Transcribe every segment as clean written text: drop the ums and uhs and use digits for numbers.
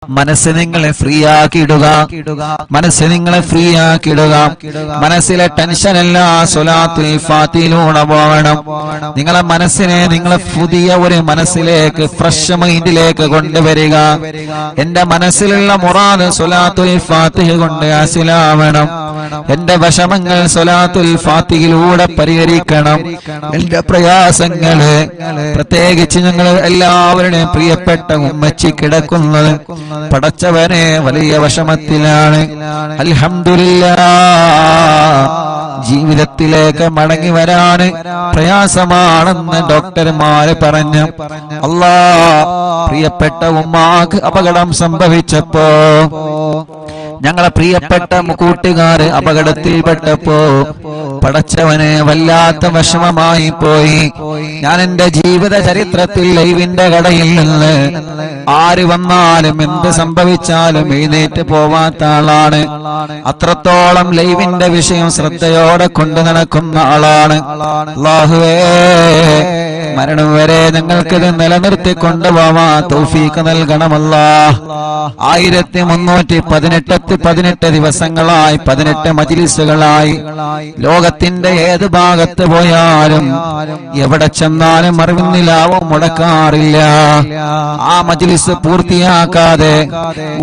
മനസ്സ് നിങ്ങളെ ഫ്രീ ആക്കിയിടുക, മനസ്സ് നിങ്ങളെ ഫ്രീ ആക്കിയിടുക. മനസ്സിലെ ടെൻഷൻ എല്ലാം സ്വലാത്തുൽ ഫാത്തിഹയിലൂടെ പോകണം. നിങ്ങളെ മനസ്സിനെ നിങ്ങളെ പുതിയ ഒരു മനസ്സിലേക്ക്, ഫ്രഷ് മൈൻഡിലേക്ക് കൊണ്ടുവരിക. എന്റെ മനസ്സിലുള്ള മുറാദ് സ്വലാത്തുൽ ഫാത്തിഹ കൊണ്ട് ഹാസിലാവണം. എന്റെ വിഷമങ്ങൾ സ്വലാത്തുൽ ഫാത്തിഹയിലൂടെ പരിഹരിക്കണം. എന്റെ പ്രയാസങ്ങള്, പ്രത്യേകിച്ച് ഞങ്ങൾ എല്ലാവരുടെയും പ്രിയപ്പെട്ട ഉമ്മച്ചി കിടക്കുന്നത് പടച്ചവനെ വലിയ വിഷമത്തിലാണ്. അൽഹംദുലില്ലാഹ്, ജീവിതത്തിലേക്ക് മടങ്ങി വരാന് പ്രയാസമാണെന്ന് ഡോക്ടർമാര് പറഞ്ഞു. അല്ലാഹ്, പ്രിയപ്പെട്ട ഉമ്മാക്ക് അപകടം സംഭവിച്ചപ്പോ, ഞങ്ങളെ പ്രിയപ്പെട്ട കൂട്ടുകാര് അപകടത്തിൽപ്പെട്ടപ്പോ പടച്ചവനെ വല്ലാത്ത വിഷമമായി പോയി. ഞാൻ എന്റെ ജീവിത ചരിത്രത്തിൽ ലൈവിന്റെ കടയിൽ നിന്ന് ആര് വന്നാലും എന്ത് സംഭവിച്ചാലും എഴുന്നേറ്റ് പോവാത്ത ആളാണ്. അത്രത്തോളം ലൈവിന്റെ വിഷയം ശ്രദ്ധയോടെ കൊണ്ടു നടക്കുന്ന ആളാണ്. അല്ലാഹുവേ, മരണം വരെ ഞങ്ങൾക്കിത് നിലനിർത്തി കൊണ്ടുപോവാ തൗഫീഖ് നൽകണമല്ലാഹ്. 1318 ദിവസങ്ങളായി, 18 മജ്‌ലിസുകളായി, ലോകത്തിന്റെ ഏത് ഭാഗത്ത് പോയാലും എവിടെ ചെന്നാലും അറിവിന്നിലാവും മുടക്കാറില്ല. ആ മജ്‌ലിസ് പൂർത്തിയാക്കാതെ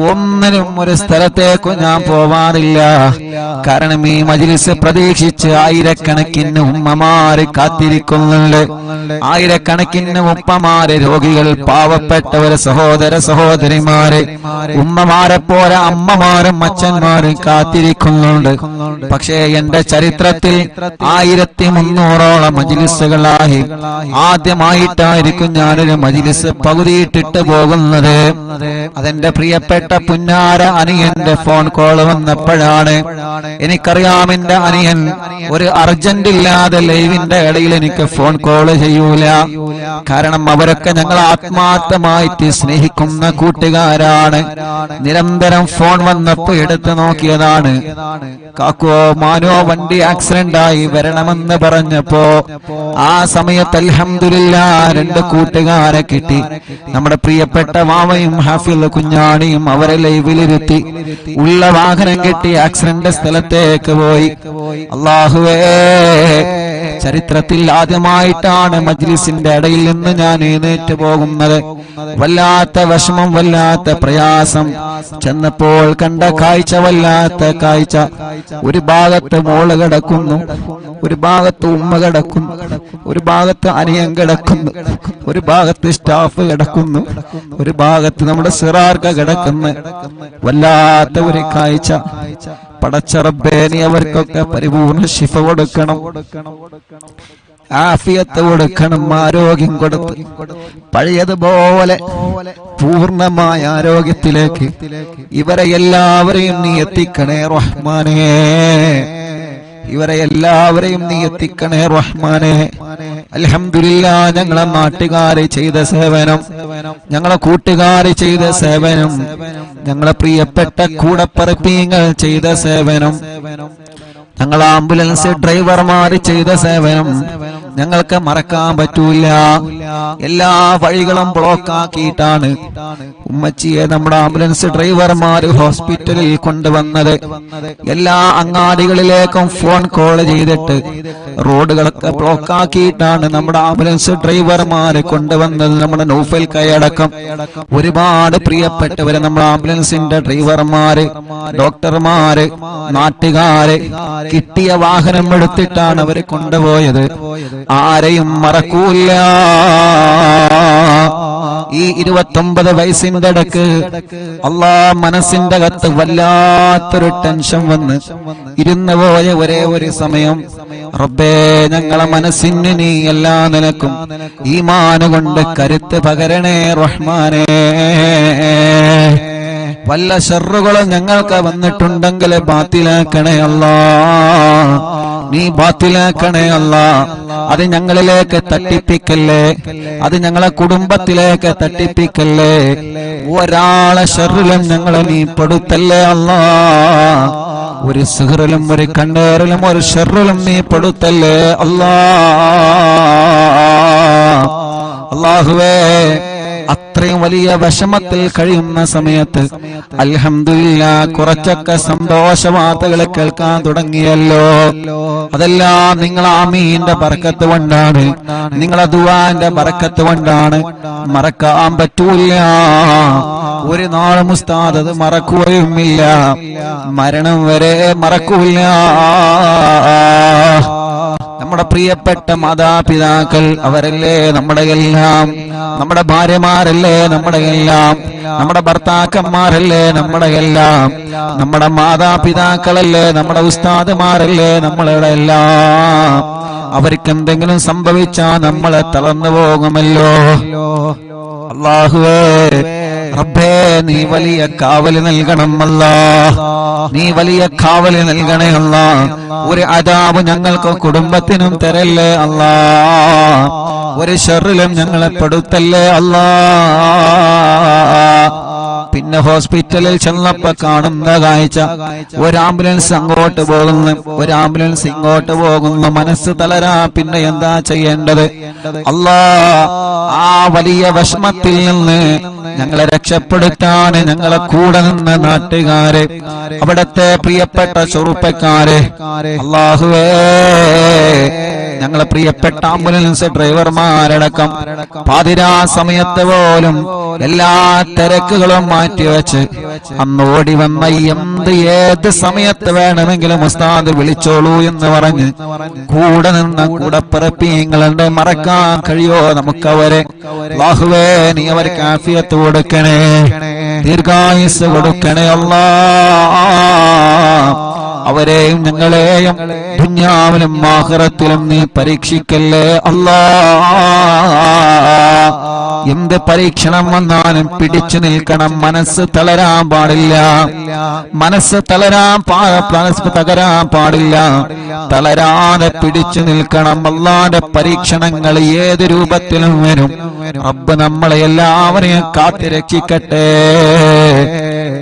ഒന്നിനും ഒരു സ്ഥലത്തേക്കും ഞാൻ പോവാറില്ല. കാരണം ഈ മജ്‌ലിസ് പ്രതീക്ഷിച്ച് ആയിരക്കണക്കിന് ഉമ്മമാര് കാത്തിരിക്കുന്നുണ്ട്. ആയിരക്കണക്കിന് ഉപ്പമാര്, രോഗികൾ, പാവപ്പെട്ടവര്, സഹോദര സഹോദരിമാര്, ഉമ്മമാരെ പോലെ അമ്മമാരും അച്ഛന്മാരും കാത്തിരിക്കുന്നുണ്ട്. പക്ഷേ എന്റെ ചരിത്രത്തിൽ 1300ഓളം മജ്‌ലിസുകളായി ആദ്യമായിട്ടായിരിക്കും ഞാനൊരു മജ്‌ലിസ് പകുതിയിട്ടിട്ട് പോകുന്നത്. അതെന്റെ പ്രിയപ്പെട്ട പുന്നാര അനിയന്റെ ഫോൺ കോൾ വന്നപ്പോഴാണ്. എനിക്കറിയാം എന്റെ അനിയൻ ഒരു അർജന്റ് ഇല്ലാതെ ലൈവിന്റെ ഇടയിൽ എനിക്ക് ഫോൺ കോൾ ചെയ്യൂല. കാരണം അവരൊക്കെ ഞങ്ങൾ ആത്മാർത്ഥമായിട്ട് സ്നേഹിക്കുന്ന കൂട്ടുകാരാണ്. നിരന്തരം ഫോൺ വന്നപ്പോ എടുത്തു നോക്കിയതാണ്. കാക്കോ മാനോ വണ്ടി ആക്സിഡന്റ് ആയി വരണമെന്ന് പറഞ്ഞപ്പോ ആ സമയത്ത് അൽഹംദുലില്ലാഹ് 2 കൂട്ടുകാരെ കിട്ടി. നമ്മുടെ പ്രിയപ്പെട്ട മാമയും ഹാഫിൽ കുഞ്ഞാണിയും അവരെ ലൈവിലിരുത്തി ഉള്ള വാഹനം കിട്ടി ആക്സിഡന്റ് സ്ഥലത്തേക്ക് പോയി. അല്ലാഹുവേ, ചരിത്രത്തിൽ ആദ്യമായിട്ടാണ് മജ്‌ലിസിന്റെ ഇടയിൽ നിന്ന് ഞാൻ എഴുന്നേറ്റ് പോകുന്നത്. വല്ലാത്ത വിഷമം, വല്ലാത്ത പ്രയാസം. ചെന്നപ്പോൾ കണ്ട കാഴ്ച വല്ലാത്ത കാഴ്ച. ഒരു ഭാഗത്ത് മോള് കിടക്കുന്നു, ഒരു ഭാഗത്ത് ഉമ്മ കിടക്കുന്നു, ഒരു ഭാഗത്ത് അനിയൻ കിടക്കുന്നു, ഒരു ഭാഗത്ത് സ്റ്റാഫ് കിടക്കുന്നു, ഒരു ഭാഗത്ത് നമ്മുടെ സിറാർക്ക കിടക്കുന്നു. വല്ലാത്ത ഒരു കാഴ്ച. പടച്ച റബ്ബേ, നീ അവർക്കൊക്കെ പരിപൂർണ്ണ ശിഫ കൊടുക്കണം, ആഫിയത്ത് കൊടുക്കണം, ആരോഗ്യം കൊടുത്ത് പഴയതുപോലെ പൂർണ്ണമായ ആരോഗ്യത്തിലേക്ക് ഇവരെ എല്ലാവരെയും നീ എത്തിക്കണേ റഹ്മാനേ. ഇവരെ എല്ലാവരെയും നീ എത്തിക്കണേ റഹ്മാനേ. അൽഹംദുലില്ലാഹ്, ഞങ്ങളെ നാട്ടുകാരെ ചെയ്ത സേവനം, ഞങ്ങളെ കൂട്ടുകാരെ ചെയ്ത സേവനം, ഞങ്ങളെ പ്രിയപ്പെട്ട കൂടപ്പറപ്പീങ്ങൾ ചെയ്ത സേവനം, ഞങ്ങൾ ആംബുലൻസ് ഡ്രൈവർമാര് ചെയ്ത സേവനം ഞങ്ങൾക്ക് മറക്കാൻ പറ്റൂല. എല്ലാ വഴികളും ബ്ലോക്ക് ആക്കിയിട്ടാണ് ഉമ്മച്ചിയെ നമ്മുടെ ആംബുലൻസ് ഡ്രൈവർമാര് ഹോസ്പിറ്റലിൽ കൊണ്ടുവന്നത്. എല്ലാ അങ്ങാടികളിലേക്കും ഫോൺ കോൾ ചെയ്തിട്ട് റോഡുകളൊക്കെ ബ്ലോക്ക് ആക്കിയിട്ടാണ് നമ്മുടെ ആംബുലൻസ് ഡ്രൈവർമാര് കൊണ്ടുവന്നത്. നമ്മുടെ നൗഫൽ കൈയടക്കം ഒരുപാട് പ്രിയപ്പെട്ടവര്, നമ്മുടെ ആംബുലൻസിന്റെ ഡ്രൈവർമാര്, ഡോക്ടർമാര്, നാട്ടുകാര് കിട്ടിയ വാഹനം എടുത്തിട്ടാണ് അവര് കൊണ്ടുപോയത്. ആരെയും മറക്കൂല. ഈ 29 വയസ്സിന്റെ ഇടക്ക് മനസ്സിന്റെ അകത്ത് വല്ലാത്തൊരു ടെൻഷൻ വന്ന് ഇരുന്നു പോയ ഒരേ ഒരു സമയം, റബ്ബേ, ഞങ്ങളെ മനസ്സിന് നീ എല്ലാ നിലക്കും ഈമാൻ കൊണ്ട് കരുത്ത് പകരണേ റഹ്മാനേ. വല്ല ശർറുകളും ഞങ്ങൾക്ക് വന്നിട്ടുണ്ടെങ്കിൽ ബാത്തിലാക്കണേ അല്ലാഹ്, നീ ബാത്തിലാക്കണേ അല്ലാഹ്. അത് ഞങ്ങളിലേക്ക് തട്ടിപ്പിക്കല്ലേ, അത് ഞങ്ങളെ കുടുംബത്തിലേക്ക് തട്ടിപ്പിക്കല്ലേ. ഒരാളെ ശർറിലും ഞങ്ങളെ നീ പെടുത്തല്ലേ അല്ലാഹ്. ഒരു സിഹറിലും ഒരു കണ്ണേറിലും ഒരു ശർറിലും നീ പെടുത്തല്ലേ അല്ലാഹ്. അല്ലാഹുവേ, അത്രയും വലിയ വിഷമത്തിൽ കഴിയുന്ന സമയത്ത് അൽഹംദുലില്ലാഹ് കുറച്ചൊക്കെ സന്തോഷ വാർത്തകൾ കേൾക്കാൻ തുടങ്ങിയല്ലോ. അതെല്ലാം നിങ്ങൾ ആമീന്റെ ബർക്കത്ത് കൊണ്ടാണ്, നിങ്ങളെ ദുആന്റെ ബർക്കത്ത് കൊണ്ടാണ്. മറക്കാൻ പറ്റൂല, ഒരു നാളും ഉസ്താദ് അത് മറക്കുകയുമില്ല, മരണം വരെ മറക്കൂല. നമ്മുടെ പ്രിയപ്പെട്ട മാതാപിതാക്കൾ അവരല്ലേ നമ്മുടെ എല്ലാം, നമ്മുടെ ഭാര്യമാരല്ലേ നമ്മുടെ എല്ലാം, നമ്മുടെ ഭർത്താക്കന്മാരല്ലേ നമ്മുടെ എല്ലാം, നമ്മുടെ മാതാപിതാക്കളല്ലേ നമ്മുടെ ഉസ്താദുമാരല്ലേ നമ്മളുടെ എല്ലാം. അവർക്ക് എന്തെങ്കിലും സംഭവിച്ചാൽ നമ്മളെ തളർന്നു പോകുമല്ലോ. അല്ലാഹുവേ റബ്ബേ നീ വലിയ കാവല് നൽകണം അല്ലാഹ്, നീ വലിയ കാവല് നൽകണേ അല്ലാഹ്. ഒരു അദാബ് ഞങ്ങൾക്ക് കുടുംബത്തിനും തരല്ലേ അല്ലാഹ്, ഒരു ശർറിലും ഞങ്ങളെ പെടുത്തല്ലേ അല്ലാഹ്. പിന്നെ ഹോസ്പിറ്റലിൽ ചെന്നപ്പോ കാണുന്ന കാഴ്ച, ഒരു ആംബുലൻസ് അങ്ങോട്ട് പോകുന്നു, ഒരു ആംബുലൻസ് ഇങ്ങോട്ട് പോകുന്നു. മനസ്സ് തളരാ, പിന്നെ എന്താ ചെയ്യേണ്ടത്? അല്ലാഹ് ആ വലിയ വിഷമത്തിൽ നിന്ന് ഞങ്ങളെ രക്ഷപ്പെടുത്താൻ ഞങ്ങളെ കൂടെ നിന്ന് നാട്ടുകാരെ, അവിടത്തെ പ്രിയപ്പെട്ട ചെറുപ്പക്കാരെ, അല്ലാഹുവേ ഞങ്ങളെ പ്രിയപ്പെട്ട ആംബുലൻസ് ഡ്രൈവർമാരടക്കം പാതിരാ സമയത്ത് പോലും എല്ലാ തിരക്കുകളും മാറ്റിവെച്ച് അന്ന് ഓടി വന്ന ഏത് സമയത്ത് വേണമെങ്കിലും ഉസ്താദ് വിളിച്ചോളൂ എന്ന് പറഞ്ഞ് കൂടെ നിന്ന കൂടപ്പിറപ്പിങ്ങളുടെ മറക്കാൻ കഴിയോ നമുക്കവരെ? അല്ലാഹുവേ നീ അവർക്ക് ആഫിയത്ത് കൊടുക്കണേ, ദീർഘായുസ് കൊടുക്കണേ അല്ലാഹ്. അവരെയും ഞങ്ങളെയും ദുനിയാവിലും ആഖിറത്തിലും നീ പരീക്ഷിക്കല്ലേ അല്ലാഹ്. എന്ത് പരീക്ഷണം വന്നാലും പിടിച്ചു നിൽക്കണം, മനസ്സ് തളരാൻ പാടില്ല, മനസ്സ് തകരാൻ പാടില്ല, തളരാതെ പിടിച്ചു നിൽക്കണം. അല്ലാഹുവിന്റെ പരീക്ഷണങ്ങൾ ഏത് രൂപത്തിലും വരും. റബ്ബ് നമ്മളെ എല്ലാവരെയും കാത്തുരക്ഷിക്കട്ടെ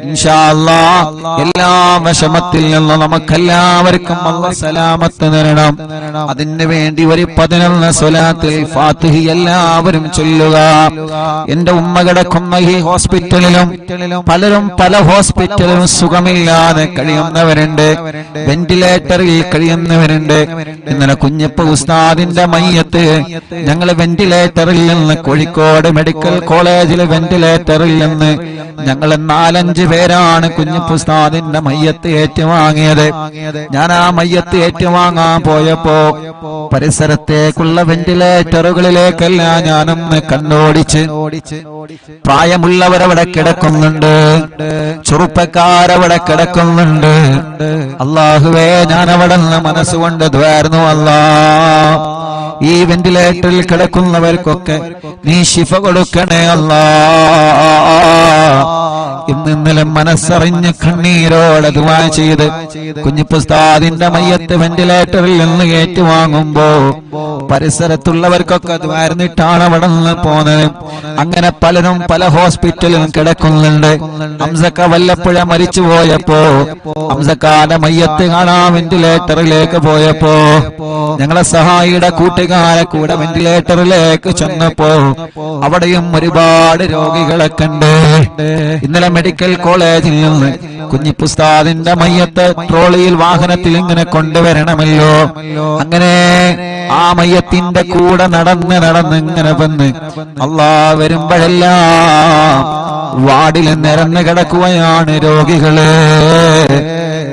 ഇൻഷാ അല്ലാഹ്. എല്ലാ വിഷമത്തിൽ നിന്നും നമുക്കെല്ലാവർക്കും അല്ലാഹ് സലാമത്ത് തരണം. അതിനു വേണ്ടി ഒരു 11 സ്വലാത്തുൽ ഫാത്തിഹ എല്ലാവരും ചൊല്ലുക. എന്റെ ഉമ്മ കിടക്കുന്ന ഈ ഹോസ്പിറ്റലിലും പലരും പല ഹോസ്പിറ്റലിലും സുഖമില്ലാതെ കഴിയുന്നവരുണ്ട്, വെന്റിലേറ്ററിൽ കഴിയുന്നവരുണ്ട്. ഇന്നലെ കുഞ്ഞപ്പ ഉസ്താദിന്റെ മയ്യത്ത് ഞങ്ങൾ വെന്റിലേറ്ററിൽ നിന്ന്, കോഴിക്കോട് മെഡിക്കൽ കോളേജിലെ വെന്റിലേറ്ററിൽ നിന്ന് ഞങ്ങൾ 4-5 പേരാണ് കുഞ്ഞപ്പ ഉസ്താദിന്റെ മയ്യത്ത് ഏറ്റുവാങ്ങിയത്. ഞാൻ ആ മയ്യത്ത് ഏറ്റുവാങ്ങാൻ പോയപ്പോ പരിസരത്തേക്കുള്ള വെന്റിലേറ്ററുകളിലേക്കെല്ലാം ഞാനൊന്ന് കണ്ണോടിച്ച്, പ്രായമുള്ളവരവിടെ കിടക്കുന്നുണ്ട്, ചെറുപ്പക്കാരവിടെ കിടക്കുന്നുണ്ട്. അല്ലാഹുവേ ഞാൻ അവിടെ നിന്ന് മനസ്സുകൊണ്ട് ദ്വാരുന്നു അല്ലാഹ്. ഈ വെന്റിലേറ്ററിൽ കിടക്കുന്നവർക്കൊക്കെ നീ ശിഫ കൊടുക്കണേ അല്ലാഹ്. ഇന്നലെ മനസ്സറിഞ്ഞ് കണ്ണീരോടെ ദുആ ചെയ്ത് കുഞ്ഞിപ്പുസ്താദിന്റെ മയ്യത്ത് വെന്റിലേറ്ററിൽ നിന്ന് ഏറ്റുവാങ്ങുമ്പോ പരിസരത്തുള്ളവർക്കൊക്കെ ദ്വാരന്നിട്ടാണ് അവിടെ നിന്ന് പോന്നത്. അങ്ങനെ പലരും പല ഹോസ്പിറ്റലിലും കിടക്കുന്നുണ്ട്. ഹംസക്ക വല്ലപ്പുഴ മരിച്ചു പോയപ്പോ ഹംസക്കാന്റെ മയ്യത്ത് കാണാൻ വെന്റിലേറ്ററിലേക്ക് പോയപ്പോ ഞങ്ങളെ സഹായിയുടെ കൂട്ടുകാരെ കൂടെ വെന്റിലേറ്ററിലേക്ക് ചെന്നപ്പോ അവിടെയും ഒരുപാട് രോഗികളെ കണ്ട്. ഇന്നലെ മെഡിക്കൽ കോളേജിൽ നിന്ന് കുഞ്ഞിപ്പുസ്താദിന്റെ മയ്യത്ത് ട്രോളിയിൽ വാഹനത്തിൽ ഇങ്ങനെ കൊണ്ടുവരണമല്ലോ. അങ്ങനെ ആ മയ്യത്തിന്റെ കൂടെ നടന്ന് ഇങ്ങനെ വന്ന് അല്ലാഹ് വരുമ്പോഴെല്ലാം വാർഡിൽ നിരന്ന് കിടക്കുകയാണ് രോഗികള്.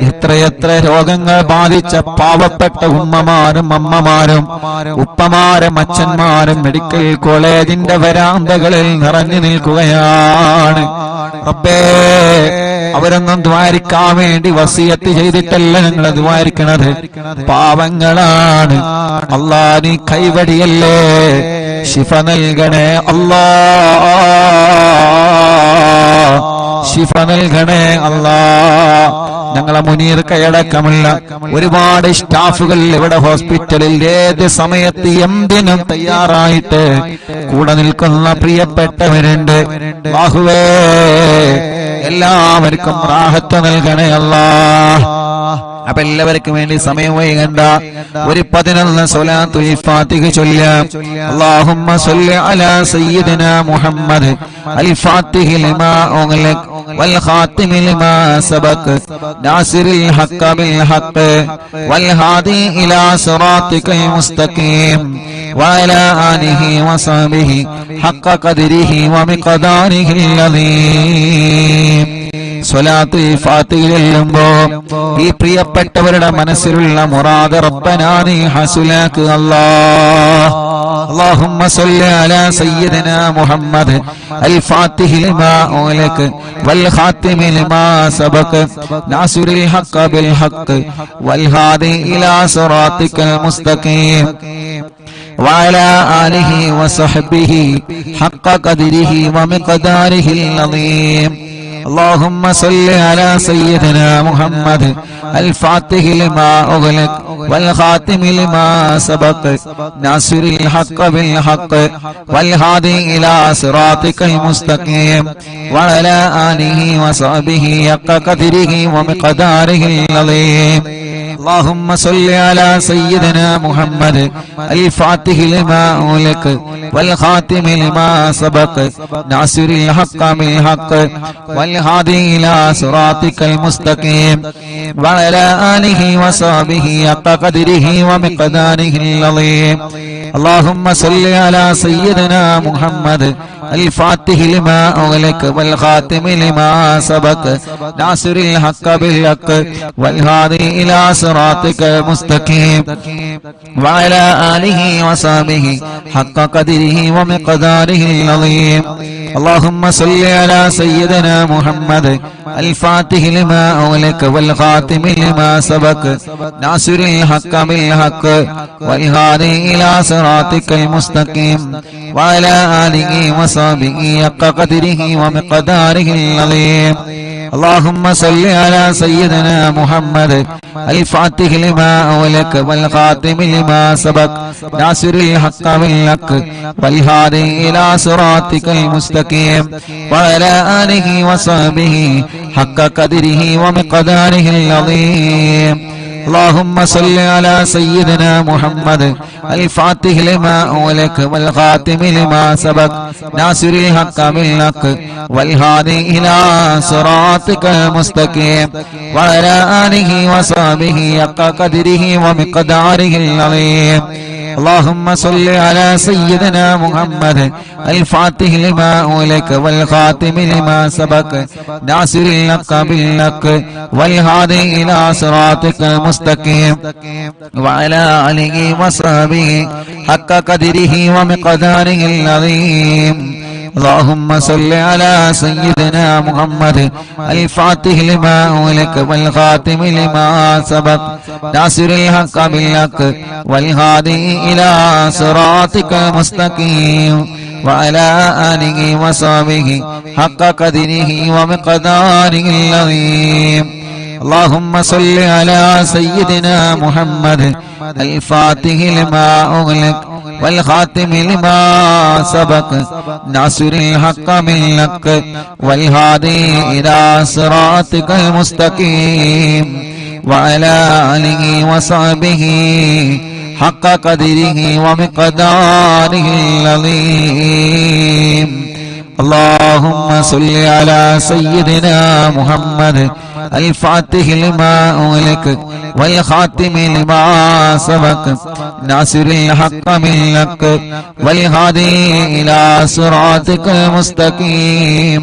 എത്രയെത്ര രോഗങ്ങൾ ബാധിച്ച പാവപ്പെട്ട ഉമ്മമാരും അമ്മമാരും ഉപ്പമാരും അച്ഛന്മാരും മെഡിക്കൽ കോളേജിന്റെ വരാന്തകളിൽ നിറഞ്ഞു നിൽക്കുകയാണ്. റബ്ബേ അവരൊന്നും ദ്വാരിക്കാൻ വേണ്ടി വസിയത്ത് ചെയ്തിട്ടല്ല ഞങ്ങൾ ദ്വാരിക്കണത്, പാവങ്ങളാണ്. അല്ലാഹ് നീ കൈവടിയല്ലേ, ശിഫ നൽകണേ അല്ലാഹ്, ശിഫ നൽകണേ അല്ലാഹ്. ഞങ്ങളെ മുനീർ കൈയടക്കമുള്ള ഒരുപാട് സ്റ്റാഫുകൾ ഇവിടെ ഹോസ്പിറ്റലിൽ ഏത് സമയത്ത് എന്തിനും തയ്യാറായിട്ട് കൂടെ നിൽക്കുന്ന പ്രിയപ്പെട്ടവരുണ്ട്. അല്ലാഹുവേ എല്ലാവർക്കും റാഹത്ത് നൽകണേ അല്ലാഹ്. അപ്പൊ എല്ലാവർക്കും വേണ്ടി സമയം വൈകണ്ട ഒരു 11 സ്വലാത്തുൽ ഫാത്തിഹ ചൊല്ലാം. അല്ലാഹുമ്മ സ്വല്ലി അലാ സയ്യിദിനാ മുഹമ്മദ് അൽ ഫാത്തിഹി ലിമാ ഉഗ്ലിഖ വൽ ഖാതിമി ലിമാ സബഖ നാസിറിൽ ഹഖ് ബിൽ ഹഖ് വൽ ഹാദി ഇലാ സിറാത്തിക്കൽ മുസ്തഖീം വഅലാ ആലിഹി വസഹ്ബിഹി ഹഖ് ഖദ്രിഹി വമിഖ്ദാരിഹിൽ അദീം. സ്വലാത്തുൽ ഫാത്തിഹ ചൊല്ലുമ്പോ ഈ പ്രിയപ്പെട്ടവരുടെ മനസ്സിലുള്ള മുറാദ് റബ്ബനാ നീ ഹസുലാക്ക് അല്ലാഹ്. اللهم صل على سيدنا محمد الفاتح لما أغلق والخاتم لما سبق ناصر الحق بالحق والهادي إلى صراطك المستقيم وعلى آله وصحبه حق قدره ومقداره العظيم. اللهم صل على سيدنا محمد الفاتح لما أغلق والخاتم لما سبق ناصر الحق بالحق والهادي إلى صراطك المستقيم وعلى آله وصحبه حق قدره ومقداره العظيم. اللهم صل على سيدنا محمد الفاتح لما أغلق والخاتم لما سبق ناصر الحق بالحق والهادي إلى صراطك المستقيم وعلى آله وصحبه حق قدره ومقداره العظيم. اللهم صل على سيدنا محمد الفاتح لما أغلق والخاتم لما سبق ناصر الحق بالحق والهادي إلى صراطك المستقيم وعلى آله وصحبه حق قدره ومقداره العظيم. اللهم صل على سيدنا محمد الفاتح لما أغلق والخاتم لما سبق ناصر الحق بالحق والهادي إلى صراطك المستقيم وعلى آله وصحبه حق قدره ومقداره العظيم. اللهم صل على سيدنا محمد الفاتح لما أغلق والخاتم لما سبق ناصر الحق بالحق والهادي إلى صراطك المستقيم وعلى آله وصحبه حق قدره ومقداره العظيم. اللهم صل على سيدنا محمد الفاتح لما أغلق والخاتم لما سبق ناصر الحق بالحق والهادي إلى صراطك المستقيم وعلى آله وصحبه حق قدره ومقداره العظيم. اللهم صل على سيدنا محمد الفاتح لما أغلق والخاتم لما سبق ناصر الحق بالحق والهادي إلى صراطك المستقيم وعلى آله وصحبه حق قدره ومقداره العظيم. اللهم صل على سيدنا محمد الفاتح لما أغلق والخاتم لما سبق ناصر الحق بالحق والهادي إلى صراطك المستقيم وعلى آله وصحبه حق قدره ومقداره العظيم. اللهم صل على سيدنا محمد الفاتح لما أغلق والخاتم لما سبق ناصر الحق بالحق والهادي إلى صراطك المستقيم وعلى آله وصحبه حق قدره ومقداره العظيم. اللهم صل على سيدنا محمد الفاتح لما أغلق والخاتم لما سبق ناصر الحق بالحق والهادي إلى صراطك المستقيم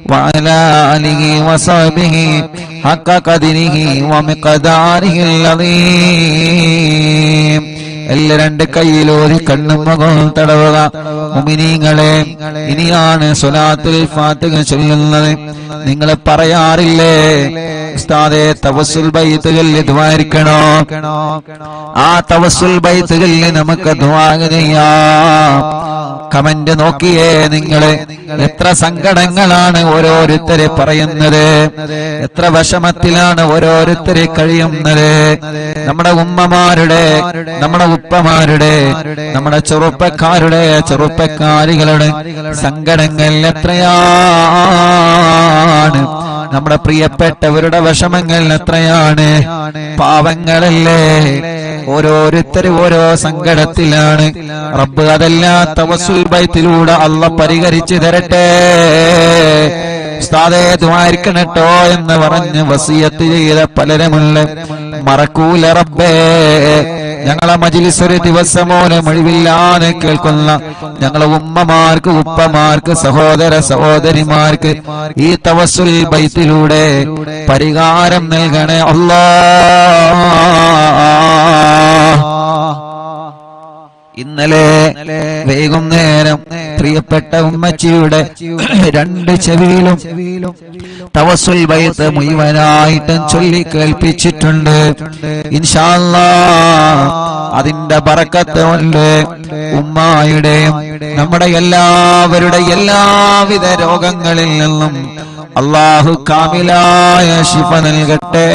وعلى آله وصحبه حق قدره ومقداره العظيم. എല്ലാ രണ്ട് കൈയിലോരി കണ്ണും മുഖവും തടവുക. മുഅ്മിനീങ്ങളെ, ഇനിയാണ് സ്വലാത്തുൽ ഫാത്തിഹ ചൊല്ലുന്നത്. നിങ്ങൾ പറയാറില്ലേ ഉസ്താദേ തവസ്സുൽ ബൈത്ത് ചൊല്ലി ദുആയിരിക്കണോ? ആ തവസ്സുൽ ബൈത്ത് ചൊല്ലി നമുക്ക് ദുആ ചെയ്യാം. കമന്റ് നോക്കിയേ നിങ്ങള്, എത്ര സങ്കടങ്ങളാണ് ഓരോരുത്തരെ പറയുന്നത്, എത്ര വിഷമത്തിലാണ് ഓരോരുത്തരെ കഴിയുന്നത്. നമ്മുടെ ഉമ്മമാരുടെ, നമ്മുടെ ഉപ്പമാരുടെ, നമ്മുടെ ചെറുപ്പക്കാരുടെ, ചെറുപ്പക്കാരികളുടെ സങ്കടങ്ങൾ എത്രയാണ്. നമ്മുടെ പ്രിയപ്പെട്ടവരുടെ വിഷമങ്ങൾ എത്രയാണ്. പാവങ്ങളല്ലേ, ഓരോരുത്തരും ഓരോ സങ്കടത്തിലാണ്. റബ്ബ് അതെല്ലാം തവസ്സുൽ ബൈത്തിലൂടെ അല്ലാഹ് പരിഹരിച്ചു തരട്ടെ. ഉസ്താദേ ദുആയിരിക്കണട്ടോ എന്ന് പറഞ്ഞ് വസിയത്ത് ചെയ്ത പലരുമുള്ള മറക്കൂല റബ്ബേ. ഞങ്ങളെ മജ്ലിസ് ഒരു ദിവസമോനെ മൊഴിവില്ലാതെ കേൾക്കുന്ന ഞങ്ങളെ ഉമ്മമാർക്ക്, ഉപ്പമാർക്ക്, സഹോദര സഹോദരിമാർക്ക് ഈ തവസ്സുൽ ബൈത്തിലൂടെ പരിഹാരം നൽകണേ അല്ലാഹ്. ഇന്നലെ വൈകുന്നേരം പ്രിയപ്പെട്ട ഉമ്മച്ചിയുടെ 2 ചെവിയിലും തവസ്സുൽ ബൈത്ത് മുഴുവനായിട്ടും ചൊല്ലി കേൾപ്പിച്ചിട്ടുണ്ട്. ഇൻഷാ അല്ലാഹ് അതിന്റെ ബറക്കത്ത് കൊണ്ട് ഉമ്മായുടെയും നമ്മുടെ എല്ലാവരുടെ എല്ലാവിധ രോഗങ്ങളിൽ നിന്നും അല്ലാഹു കാമിലായ ശിഫ നൽകട്ടെ.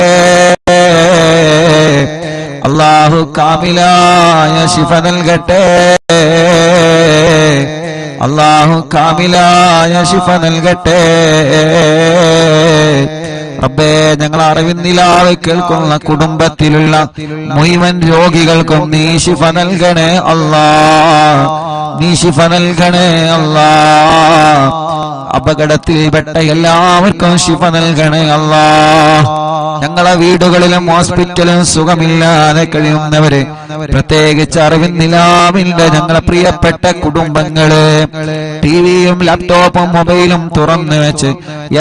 അല്ലാഹു കാമിലായ ശിഫ നൽകട്ടെ. അല്ലാഹു കാമിലായ ശിഫ നൽകട്ടെ. റബ്ബേ, ഞങ്ങൾ അറിവിന്നിലാവ് കേൾക്കുന്ന കുടുംബത്തിലുള്ള മുഴുവൻ രോഗികൾക്കും നീ ശിഫ നൽകണേ അല്ലാഹ്. നീ ശിഫ നൽകണേ അല്ലാഹ്. അപകടത്തിൽപ്പെട്ട എല്ലാവർക്കും ശിഫ നൽകണേ അല്ലാഹ്. ഞങ്ങളെ വീടുകളിലും ഹോസ്പിറ്റലും സുഖമില്ലാതെ കഴിയുന്നവര്, പ്രത്യേകിച്ച് അറിവിന്നിലാവിന്റെ ഞങ്ങളെ പ്രിയപ്പെട്ട കുടുംബങ്ങള്, ടിവിയും ലാപ്ടോപ്പും മൊബൈലും തുറന്നു വെച്ച്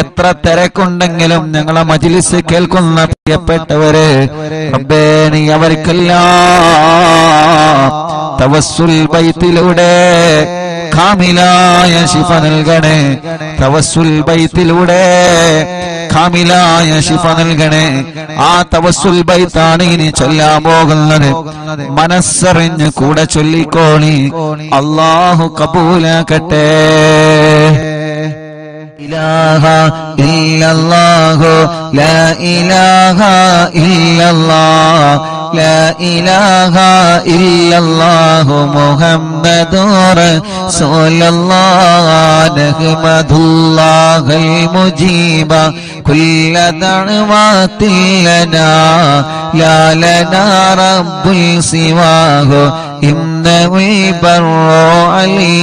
എത്ര തിരക്കുണ്ടെങ്കിലും ഞങ്ങളെ മജ്ലിസ് കേൾക്കുന്ന പ്രിയപ്പെട്ടവര്, റബ്ബേ നീ അവർക്കെല്ലാം തവസ്സുൽ ബൈത്തിലൂടെ കാമിലായ ശിഫ നൽകണേ. തവസ്സുൽ ബൈത്തിലൂടെ കാമിലായ ശിഫ നൽകണേ. ആ തവസ്സുൽ ബൈത്താണ് ഇനി ചൊല്ലാൻ പോകുന്നത്. മനസ്സറിഞ്ഞ് കൂടെ ചൊല്ലിക്കോളി. അല്ലാഹു കബൂലാക്കട്ടെ. ഇലാഹ ഇല്ലല്ലാഹു ലാ ഇലാഹ ഇല്ലല്ലാഹ് ലാ ഇലാഹ ഇല്ലല്ലാഹു മുഹമ്മദുർ റസൂലുള്ളാഹ് നഹ്മദുല്ലാഹൽ മുജീബ കുല്ല ദഅവാതിൻ ലനാ ലാ ലനാ റബ്ബുൽ സിവാഹു ഇന്നഹു ബർറു അലി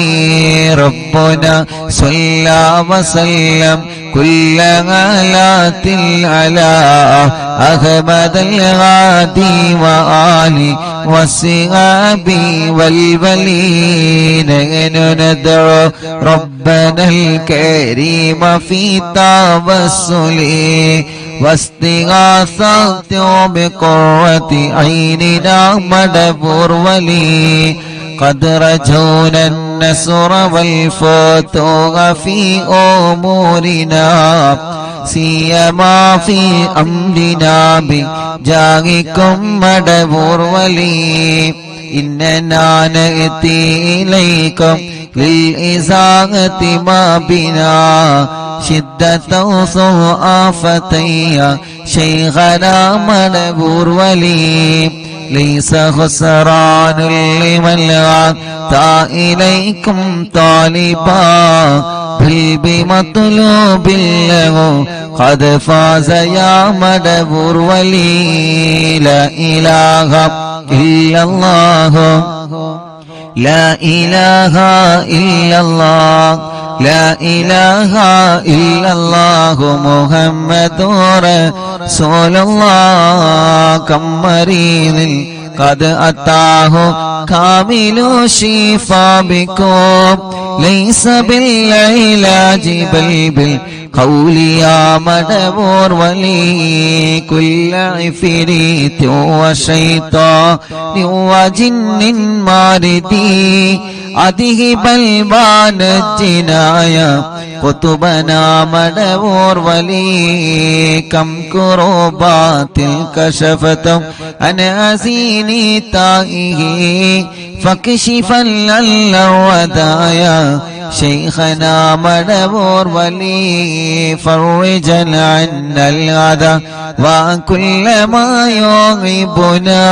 റബ്ബുനാ സ്വല്ലാ വസല്ലം കുല്ല ഗലാത്തിൽ അലാ അഹ്മദൽ ഗാദി വആലി വസിഹാബി വൽവലീന നദഉ റബ്ബനൽ കരീമ ഫീ തവസ്സുലി വസ്തിഗാസത്തു ബിഖുറതി ഐനിനാ മദബുർ വലി قد رجونا النصر والفتوح في أمورنا سيما في أمرنا بجاهكم مدبور ولي إننا نأتي إليكم للإزاغة ما بنا شدة صعافتي شيخنا مدبور ولي ليس خسران لمن أتى إليكم طالبا بل بمطلوب له قد فاز يا مدبور ولي لا إله إلا الله لا إله إلا الله لا إله إلا الله محمد رسول الله كم مريض قد أتاه كامل الشفاء بكم ليس بالعلاج بل بالقول يا مدبور ولي كل عفريت وشيطان وجن ماردي أذهب البان الجنايا قطبنا مدبور ولي كم كروبات كشفتم عن أزيني تائه فكشفا للودايا شيخنا مدبور ولي فرجا عنا الأذى وكل ما يغيبنا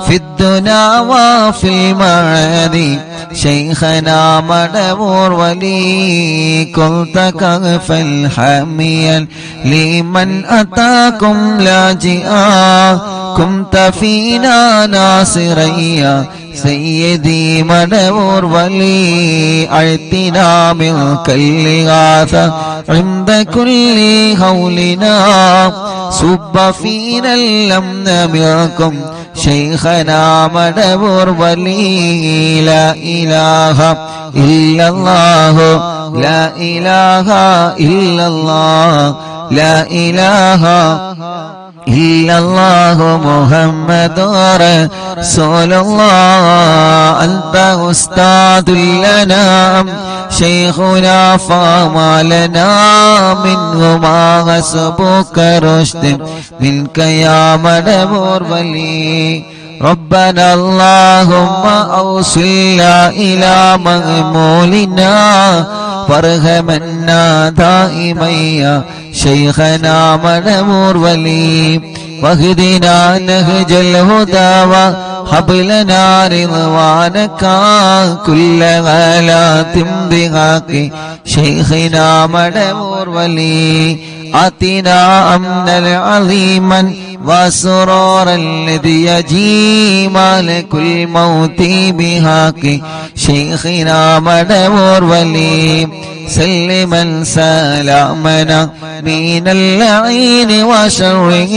في الدنا وفي المعاد شيخنا مدبور ولي كنت كغفا حاميا لمن أتاكم لاجئا كنت فينا ناصريا سيدي مدبور ولي أعطنا منك الإغاثة عند كل هولنا صب فينا الأمن منكم شيخنا مدبور ولي لا إله إلا الله لا إله إلا الله لا إله إلا الله محمد رسول الله أنت أستاذ لنا شيخنا فما لنا منه ما حسبك رشد منك يا مدبور ولي ربنا اللهم أوصلنا إلى مغمولنا وارحمنا دائما يا شيخنا مدبور ولي واهدنا نهج الهدى وهب لنا رضوانك كل غلات بحق شيخنا مدبور ولي آتنا أمنا عظيما وسرورا الذي يجي مالك الموت بحق شيخنا مدبور ولي سلما سلامنا من اللعين وشره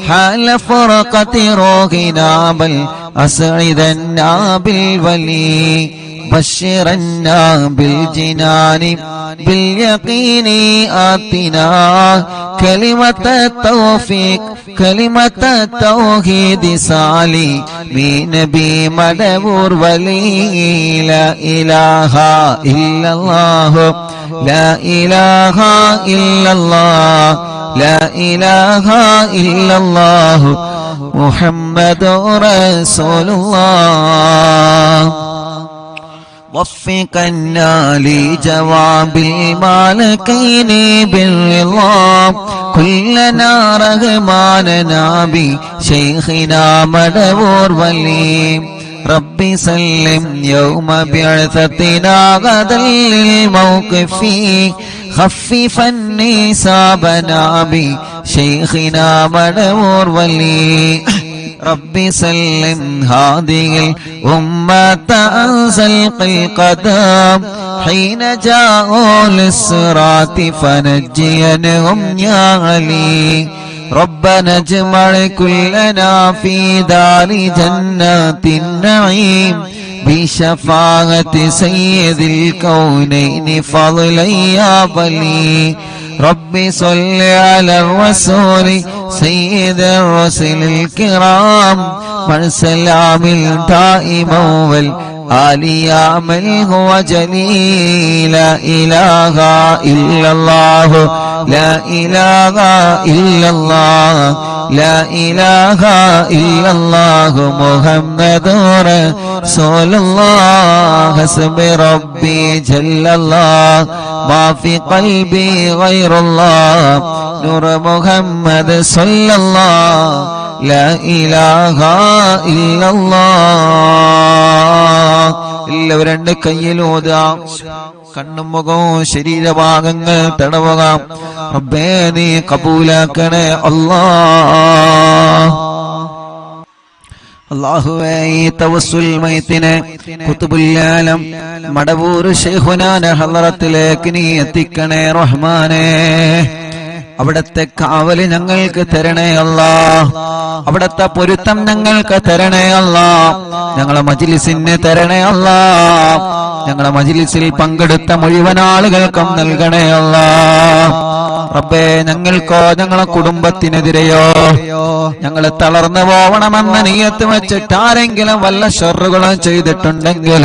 حال فرقة روحنا بل أسعدنا بالولي بشرنا بالجنان باليقين آتنا كلمة التوفيق كلمة التوحيد سالي من نبي مدبور ولي لا إله إلا الله لا إله إلا الله لا إله إلا الله محمد رسول الله وفقنا لجواب المالكين بالرضا كلنا رغماننا بشيخنا مدبور ولي ربي سلم يوم بعثتنا غدا للموقف خففا نسابنا بشيخنا مدبور ولي ربي سلم هذه الأمة أنزل القدم حين جاءوا للصراط فنجينهم يا علي ربنا اجمع كلنا في دار جنات النعيم بشفاعة سيد الكونين فضلا يا ولي ربي صل على الرسول سيد الرسل الكرام من سلام دائما والآل يا من هو جليل لا إله إلا الله لا إله إلا الله لا إله إلا الله محمد رسول الله حسب ربي جل الله ما في قلبي غير الله نور محمد صلى الله لا إله إلا الله എല്ലാവരും രണ്ട് കയ്യിലൂതാം കണ്ണും മുഖവും ശരീരഭാഗങ്ങൾ തടവുക റബ്ബേ നീ കബൂലാക്കണേ അല്ലാഹ് അല്ലാഹുവേ ഈ തവസ്സുൽ മൈത്തിനെ ഖുതുബുൽ ആലം മടവൂർ ശൈഖുനാന്റെ ഹളറത്തിലേക്ക് നീ എത്തിക്കണേ റഹ്മാനേ അവിടത്തെ കാവല് ഞങ്ങൾക്ക് തരണേ അല്ലാഹ് അവിടത്തെ പൊരുത്തം ഞങ്ങൾക്ക് തരണേ അല്ലാഹ് ഞങ്ങളെ മജ്ലിസിന് തരണേ അല്ലാഹ് ഞങ്ങളെ മജ്ലിസിൽ പങ്കെടുത്ത മുഴുവൻ ആളുകൾക്കും നൽകണേ അല്ലാഹ് റബ്ബേ ഞങ്ങൾക്കോ ഞങ്ങളെ കുടുംബത്തിനെതിരെയോ ഞങ്ങൾ തളർന്നു പോവണമെന്ന നിയത്ത് വെച്ചിട്ട് ആരെങ്കിലും വല്ല ഷർറുകളും ചെയ്തിട്ടുണ്ടെങ്കിൽ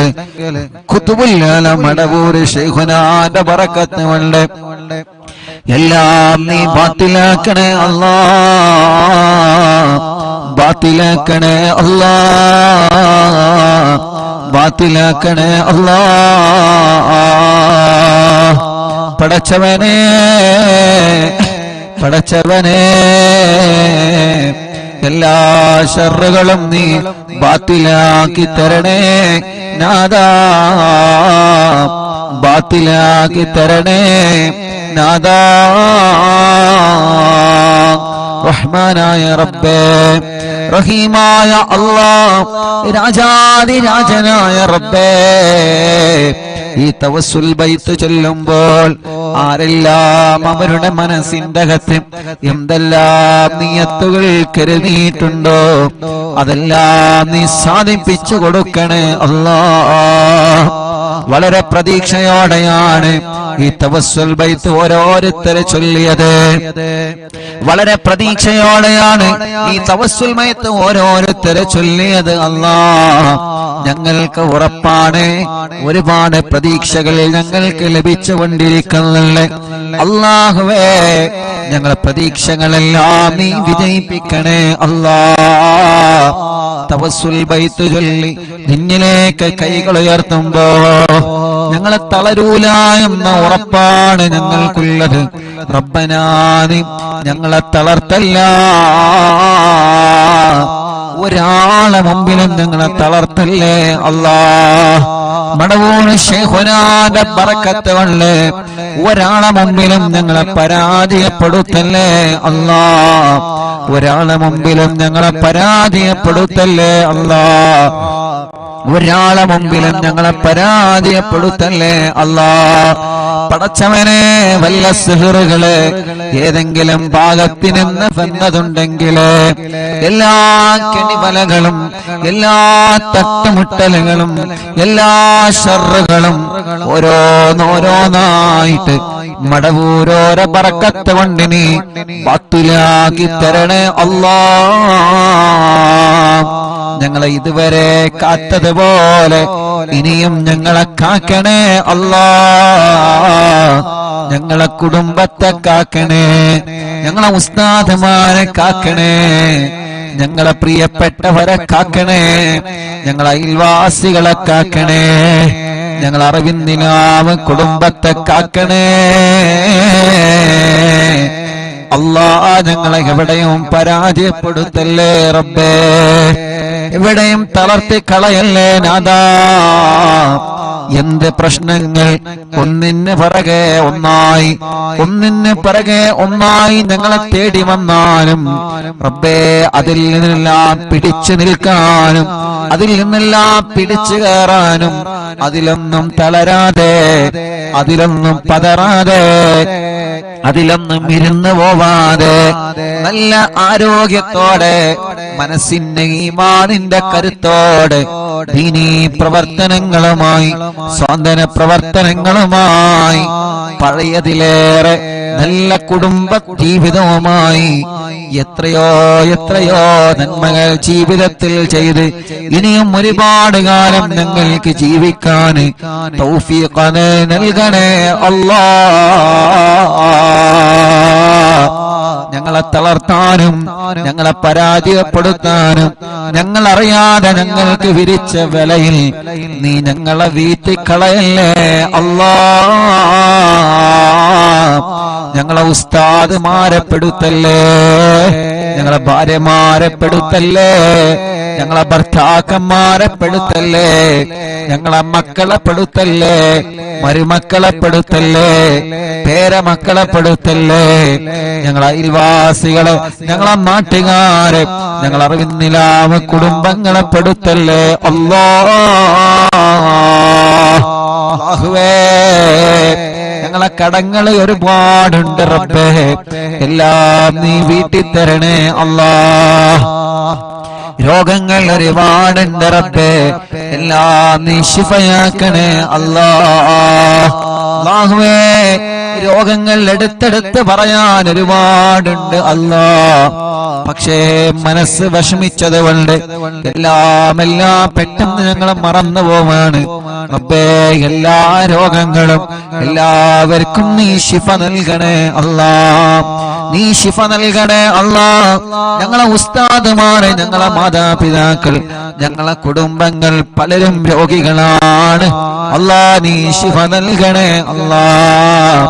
ഖുതുബുൽ ആലം മടവൂർ ശൈഖുനാന്റെ ബറക്കത്ത് കൊണ്ട് എല്ലാം നീ ബാത്തിലാക്കണേ അല്ലാഹ് ബാത്തിലാക്കണേ അല്ലാഹ് ബാത്തിലാക്കണേ അല്ലാഹ് പടച്ചവനേ പടച്ചവനേ എല്ലാ ശർറുകളും നീ ബാത്തിലാക്കി തരണേ നാദാ, ബാത്തിലാക്കി തരണേ നാദാ. റഹ്മാനായ റബ്ബേ, റഹീമായ അല്ലാഹ്, രാജാധിരാജനായ റബ്ബേ, ഈ തവസ്സുൽ ബൈത്ത് ചൊല്ലുമ്പോൾ ആരെല്ലാം അവരുടെ മനസ്സിന്റെ അകത്ത് എന്തെല്ലാം നിയത്തുകൾ കരുതിയിട്ടുണ്ടോ അതെല്ലാം നീ സാധിപ്പിച്ചു കൊടുക്കണേ അല്ലാഹ്. വളരെ പ്രതീക്ഷയോടെയാണ് ഈ തവസ്സുൽ ബൈത്ത് ഓരോരുത്തരെ ചൊല്ലിയത്. വളരെ പ്രതീക്ഷയോടെയാണ് ഈ തവസ്സുൽ ബൈത്ത് ഓരോരുത്തരെ ചൊല്ലിയത്. അല്ലാഹ്, ഞങ്ങൾക്ക് ഉറപ്പാണ് ഒരുപാട് പ്രതീക്ഷകൾ ഞങ്ങൾക്ക് ലഭിച്ചുകൊണ്ടിരിക്കുന്നുണ്ട്. അല്ലാഹുവേ, ഞങ്ങളെ പ്രതീക്ഷകളെല്ലാം നീ വിജയിപ്പിക്കണേ അല്ലാഹ്. തവസ്സുൽ ബൈത്ത് ചൊല്ലി നിന്നിലേക്ക് കൈകൾ ഉയർത്തുമ്പോ ഞങ്ങളെ തളരൂല എന്ന ഉറപ്പാണ് ഞങ്ങൾക്കുള്ളത്. റബ്ബനാ, നീ ഞങ്ങളെ തളർത്തല്ല, ഒരാളെ മുമ്പിലും ഞങ്ങളെ തളർത്തല്ലേ അല്ലാഹ്. മടവൂർ ശൈഖുനാന്റെ ബറക്കത്ത് കൊണ്ട് ഒരാളെ മുമ്പിലും ഞങ്ങളെ പരാജയപ്പെടുത്തല്ലേ അല്ലാഹ്. ഒരാളെ മുമ്പിലും ഞങ്ങളെ പരാജയപ്പെടുത്തല്ലേ അല്ലാഹ്. ഒരാളെ മുമ്പിലും ഞങ്ങളെ പരാജയപ്പെടുത്തല്ലേ അല്ലാഹ്. പടച്ചവനെ, വല്ല സിഹറുകള് ഏതെങ്കിലും ഭാഗത്തിൽ നിന്ന് വന്നതുണ്ടെങ്കിൽ എല്ലാ കെണിവലകളും എല്ലാ തട്ടുമുട്ടലുകളും എല്ലാ ശർറുകളും ഓരോന്നോരോന്നായിട്ട് മടവൂരോരോ ബറക്കത്ത് കൊണ്ട് നീ ബാത്തിലാക്കി തരണേ അല്ലാഹ്. ഞങ്ങളെ ഇതുവരെ കാത്തതുപോലെ ഇനിയും ഞങ്ങളെ കാക്കണേ അല്ലാഹ്. ഞങ്ങളെ കുടുംബത്തെ കാക്കണേ, ഞങ്ങളെ ഉസ്താദുമാരെ കാക്കണേ, ഞങ്ങളെ പ്രിയപ്പെട്ടവരെ കാക്കണേ, ഞങ്ങളെ അയൽവാസികളെ കാക്കണേ, ഞങ്ങളെ അറിവിന്ദിനാവ് കുടുംബത്തെ കാക്കണേ അല്ലാഹ്. ഞങ്ങളെ എവിടെയും പരാജയപ്പെടുത്തല്ലേ റബ്ബേ, എവിടെയും തളർത്തി കളയല്ലേ നാദാ. എന്ത് പ്രശ്നങ്ങൾ ഒന്നിന് പിറകെ ഒന്നായി ഒന്നിന് പിറകെ ഒന്നായി ഞങ്ങളെ തേടി വന്നാലും റബ്ബേ, അതിൽ നിന്നെല്ലാം പിടിച്ചു നിൽക്കാനും അതിൽ നിന്നെല്ലാം പിടിച്ചു കയറാനും അതിലൊന്നും തളരാതെ അതിലൊന്നും പതറാതെ അതിലൊന്നും ഇരുന്ന് പോവാതെ നല്ല ആരോഗ്യത്തോടെ മനസ്സിന്റെ ഈമാനിന്റെ കരുത്തോടെ ദീനീ പ്രവർത്തനങ്ങളുമായി സ്വാന്തന പ്രവർത്തനങ്ങളുമായി പഴയതിലേറെ നല്ല കുടുംബ ജീവിതവുമായി എത്രയോ എത്രയോ നന്മകൾ ജീവിതത്തിൽ ചെയ്ത് ഇനിയും ഒരുപാട് കാലം ഞങ്ങൾക്ക് ജീവിക്കാൻ തൗഫീഖ് നൽകണേ അല്ലാഹ്. ഞങ്ങളെ തളർത്താനും ഞങ്ങളെ പരാജയപ്പെടുത്താനും ഞങ്ങളറിയാതെ ഞങ്ങൾക്ക് വിരിച്ച വിലയിൽ നീ ഞങ്ങളെ വീട്ടിക്കളയല്ലേ അല്ലാഹ്. ഞങ്ങളെ ഉസ്താദുമാരെ പെടുത്തല്ലേ, ഞങ്ങളെ ഭാര്യമാരെ പെടുത്തല്ലേ, ഞങ്ങളെ ഭർത്താക്കന്മാരെ പെടുത്തല്ലേ, ഞങ്ങളെ മക്കളെ പെടുത്തല്ലേ, മരുമക്കളെ പെടുത്തല്ലേ, പേരമക്കളെ പെടുത്തല്ലേ, ഞങ്ങളെ അയൽവാസികളെ, ഞങ്ങളെ നാട്ടുകാരെ, ഞങ്ങളെ അറിവിന്നിലാവ് കുടുംബങ്ങളെ പെടുത്തല്ലേ അല്ലാഹുവേ. ഞങ്ങളെ കടങ്ങൾ ഒരുപാടുണ്ട് റബ്ബേ, എല്ലാം നീ വീട്ടിൽ തരണേ അല്ലാഹ്. രോഗങ്ങൾ ഒരുപാടുണ്ട് റബ്ബേ, എല്ലാം നീ ശിഫയാക്കണേ അല്ലാഹുവേ. രോഗങ്ങൾ എടുത്തെടുത്ത് പറയാൻ ഒരുപാടുണ്ട് അല്ലാഹ്, പക്ഷേ മനസ്സ് വിഷമിച്ചത് കൊണ്ട് എല്ലാം പെട്ടെന്ന് ഞങ്ങൾ മറന്നു പോവാണ് റബ്ബേ. എല്ലാ രോഗങ്ങളും എല്ലാവർക്കും നീ ശിഫ നൽകണേ അല്ലാഹ്, നീ ശിഫ നൽകണേ അല്ലാഹ്. ഞങ്ങളെ ഉസ്താദുമാരെ, ഞങ്ങളെ മാതാപിതാക്കൾ, ഞങ്ങളെ കുടുംബങ്ങൾ പലരും രോഗികളാണ് അല്ലാഹ്. നീ ശിഫ നൽകണേ അല്ലാഹ്,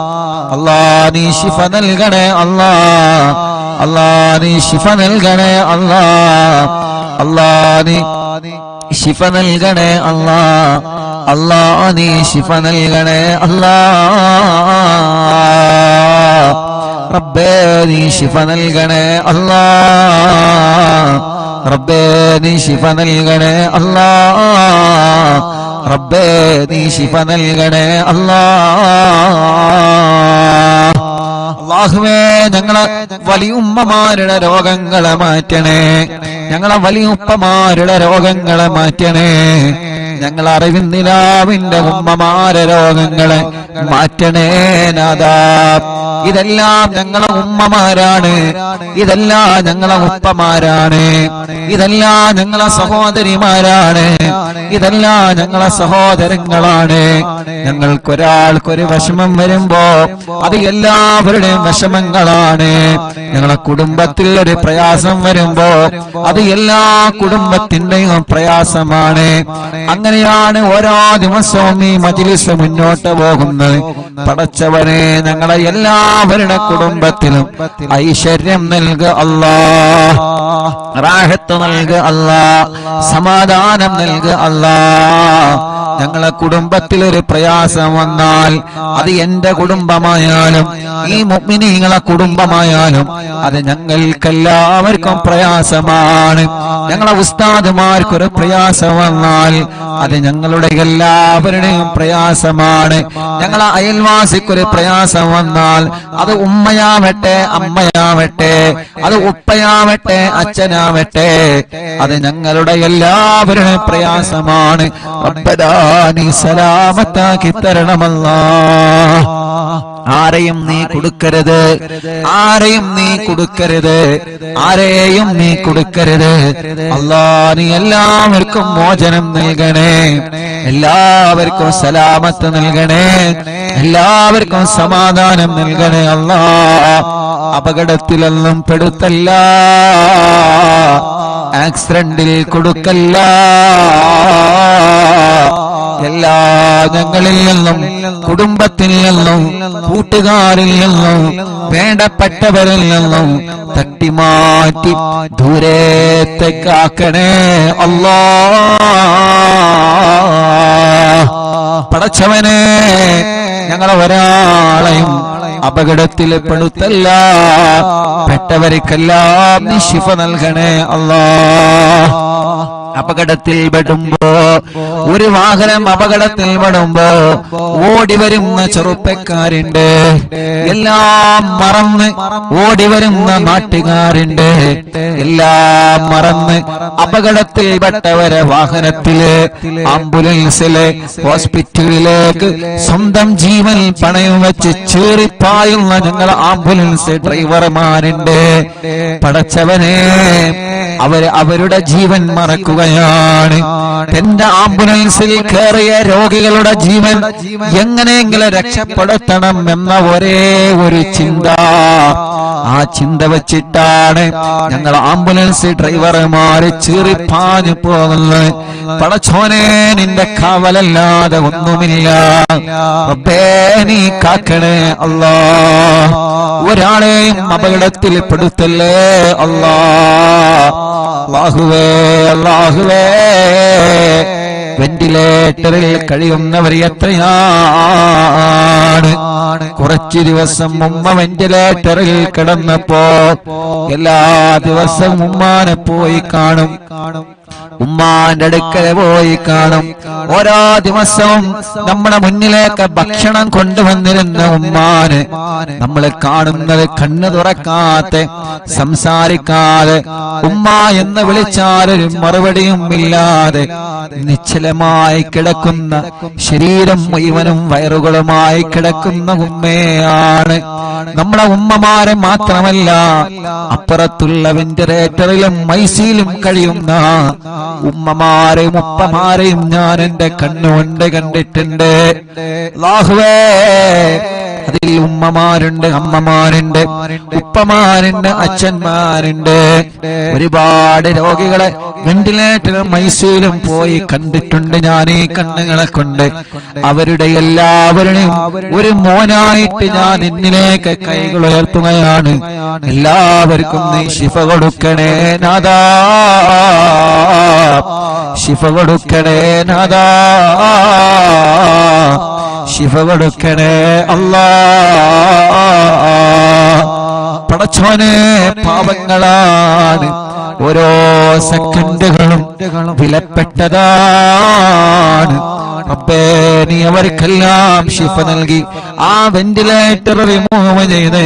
അല്ലാഹ് നീ ശിഫ നൽകണേ അല്ലാഹ്. അല്ലാ നീ ശിഫ നൽകണേ അല്ലാ. അല്ലാ നീ ശിഫ നൽകണേ അല്ലാ. അല്ലാ നീ ശിഫ നൽകണേ അല്ലാ. റബ്ബേ നീ ശിഫ നൽകണേ അല്ലാ. റബ്ബേ നീ ശിഫ നൽകണേ അല്ലാ. റബ്ബേ നീ ശിഫ നൽകണേ അല്ലാ. അല്ലാഹുവേ ഞങ്ങളെ വലിയുമ്മമാരുടെ രോഗങ്ങളെ മാറ്റണേ. ഞങ്ങളെ വലിയുപ്പമാരുടെ രോഗങ്ങളെ മാറ്റണേ. ഞങ്ങൾ അറിവിന്ദിനാവിന്റെ ഉമ്മമാരെ രോഗങ്ങളെ മാറ്റണേ നാഥാ. ഇതെല്ലാം ഞങ്ങളെ ഉമ്മമാരാണ്, ഇതെല്ലാം ഞങ്ങളെ ഉപ്പമാരാണ്, ഇതെല്ലാം ഞങ്ങളെ സഹോദരിമാരാണ്, ഇതെല്ലാം ഞങ്ങളെ സഹോദരങ്ങളാണ്. ഞങ്ങൾക്കൊരാൾക്കൊരു വിഷമം വരുമ്പോ അത് എല്ലാവരുടെയും വിഷമങ്ങളാണ്. ഞങ്ങളെ കുടുംബത്തിൽ ഒരു പ്രയാസം വരുമ്പോ അത് എല്ലാ കുടുംബത്തിന്റെയും പ്രയാസമാണ്. അങ്ങനെയാണ് ഓരോ ദിവസവും ഈ മജ്‌ലിസ് മുന്നോട്ട് പോകുന്നത്. പടച്ചവനെ ഞങ്ങളെ എല്ലാവരുടെ കുടുംബത്തിലും ഐശ്വര്യം നൽകുക അല്ലാ, റാഹത്ത് നൽകുക അല്ലാ, സമാധാനം നൽകുക അല്ലാ. ഞങ്ങളെ കുടുംബത്തിൽ ഒരു പ്രയാസം വന്നാൽ അത് എന്റെ കുടുംബമായാലും ഈ മുഅ്മിനീങ്ങളെ കുടുംബമായാലും അത് ഞങ്ങൾക്കെല്ലാവർക്കും പ്രയാസമാണ്. ഞങ്ങളെ ഉസ്താദുമാർക്കൊരു പ്രയാസം വന്നാൽ അത് ഞങ്ങളുടെ എല്ലാവരുടെയും പ്രയാസമാണ്. ഞങ്ങളെ അയൽവാസിക്കൊരു പ്രയാസം വന്നാൽ അത് ഉമ്മയാവട്ടെ അമ്മയാവട്ടെ, അത് ഉപ്പയാവട്ടെ അച്ഛനാവട്ടെ, അത് ഞങ്ങളുടെ എല്ലാവരുടെയും പ്രയാസമാണ്. റബ്ബനാ നീ സലാമത്താക്കി തരണമല്ലാ. ആരെയും നീ കൊടുക്കരുത്, ആരെയും നീ കൊടുക്കരുത്, ആരെയും നീ കൊടുക്കരുത്. അല്ലാ നീ എല്ലാവർക്കും മോചനം നൽകണേ, എല്ലാവർക്കും സലാമത്ത് നൽകണേ, എല്ലാവർക്കും സമാധാനം നൽകണേ. അല്ലാ അപകടത്തിലൊന്നും പെടുത്തല്ല, ആക്സിഡന്റിൽ കൊടുക്കല്ല. എല്ലാ ഞങ്ങളിൽ നിന്നും കുടുംബത്തിൽ നിന്നും കൂട്ടുകാരിൽ നിന്നും വേണ്ടപ്പെട്ടവരിൽ നിന്നും തട്ടിമാറ്റി ദൂരത്തേക്കാക്കണേ അല്ലാ. പടച്ചവനെ ഞങ്ങളെ ഒരാളെയും അപകടത്തിൽ പെടുത്തല്ല, പെട്ടവർക്കെല്ലാം നീ ശിഫ നൽകണേ അല്ലാ. അപകടത്തിൽ പെടുമ്പോ, ഒരു വാഹനം അപകടത്തിൽ പെടുമ്പോ ഓടി വരുന്ന ചെറുപ്പക്കാരുണ്ട്, എല്ലാം മറന്ന് ഓടി വരുന്ന നാട്ടുകാരുണ്ട്, എല്ലാം മറന്ന് അപകടത്തിൽ പെട്ടവരെ വാഹനത്തില് ആംബുലൻസില് ഹോസ്പിറ്റലിലേക്ക് സ്വന്തം ജീവൻ പണയം വെച്ച് ചീറിപ്പായുന്ന ഞങ്ങളെ ആംബുലൻസ് ഡ്രൈവർമാരുണ്ട്. പടച്ചവനെ അവരുടെ ജീവൻ മറക്കുകയാണ്. എന്റെ ആംബുലൻസിൽ കയറിയ രോഗികളുടെ ജീവൻ എങ്ങനെയെങ്കിലും രക്ഷപ്പെടുത്തണം എന്ന ഒരേ ഒരു ചിന്ത, ആ ചിന്ത വച്ചിട്ടാണ് ഞങ്ങൾ ആംബുലൻസ് ഡ്രൈവർമാര് ചീറിപ്പാഞ്ഞു പോകുന്നത്. പടച്ചോനെ നിന്റെ കാവലല്ലാതെ ഒന്നുമില്ല. റബ്ബേ നീ കാക്കണേ അല്ലാ. ഒരാളെയും അപകടത്തിൽ പെടുത്തല്ലേ അല്ലാ. അല്ലാഹുവേ അല്ലാഹുവേ, വെന്റിലേറ്ററിൽ കഴിയുന്നവർ എത്രയാണ്. കുറച്ചു ദിവസം ഉമ്മ വെന്റിലേറ്ററിൽ കിടന്നപ്പോ എല്ലാ ദിവസവും ഉമ്മാനെ പോയി കാണും, ഉമ്മാന്റെ അടുക്കൽ പോയി കാണും. ഓരോ ദിവസവും നമ്മുടെ മുന്നിലേക്ക് ഭക്ഷണം കൊണ്ടുവന്നിരുന്ന ഉമ്മാന് നമ്മൾ കാണുന്നത് കണ്ണു തുറക്കാതെ സംസാരിക്കാതെ ഉമ്മ എന്ന് വിളിച്ചാലൊരു മറുപടിയും ഇല്ലാതെ നിശ്ചലമായി കിടക്കുന്ന, ശരീരം മുഴുവനും വയറുകളുമായി കിടക്കുന്ന ഉമ്മയാണ്. നമ്മളെ ഉമ്മമാരെ മാത്രമല്ല, അപ്പുറത്തുള്ള വെന്റിലേറ്ററിലും ഐസിയിലും കഴിയുന്ന ഉമ്മമാരെയും ഉപ്പമാരെയും ഞാൻ എന്റെ കണ്ണുകൊണ്ട് കണ്ടിട്ടുണ്ട്. അല്ലാഹുവേ, അതിൽ ഉമ്മമാരുണ്ട്, അമ്മമാരുണ്ട്, ഉപ്പമാരുണ്ട്, അച്ഛന്മാരുണ്ട്. ഒരുപാട് രോഗികളെ വെന്റിലേറ്ററിലും ഐസിയുലും പോയി കണ്ടിട്ടുണ്ട് ഞാൻ ഈ കണ്ണുകളെ കൊണ്ട്. അവരുടെ എല്ലാവരുടെയും ഒരു മോനായിട്ട് ഞാൻ നിന്നിലേക്ക് കൈകൾ ഉയർത്തുകയാണ്. എല്ലാവർക്കും നീ ശിഫ കൊടുക്കണേ നാഥാ, ശിഫ കൊടുക്കണേ നാഥാ, ശിഫ കൊടുക്കണേ അല്ലാ. പടച്ചോനെ, പാവങ്ങളാണ്, ഓരോ സെക്കൻഡുകളും വിലപ്പെട്ടതാണ്. റബ്ബേ, നീ അവർക്കെല്ലാം ശിഫ നൽകി ആ വെന്റിലേറ്റർ റിമൂവ് ചെയ്ത്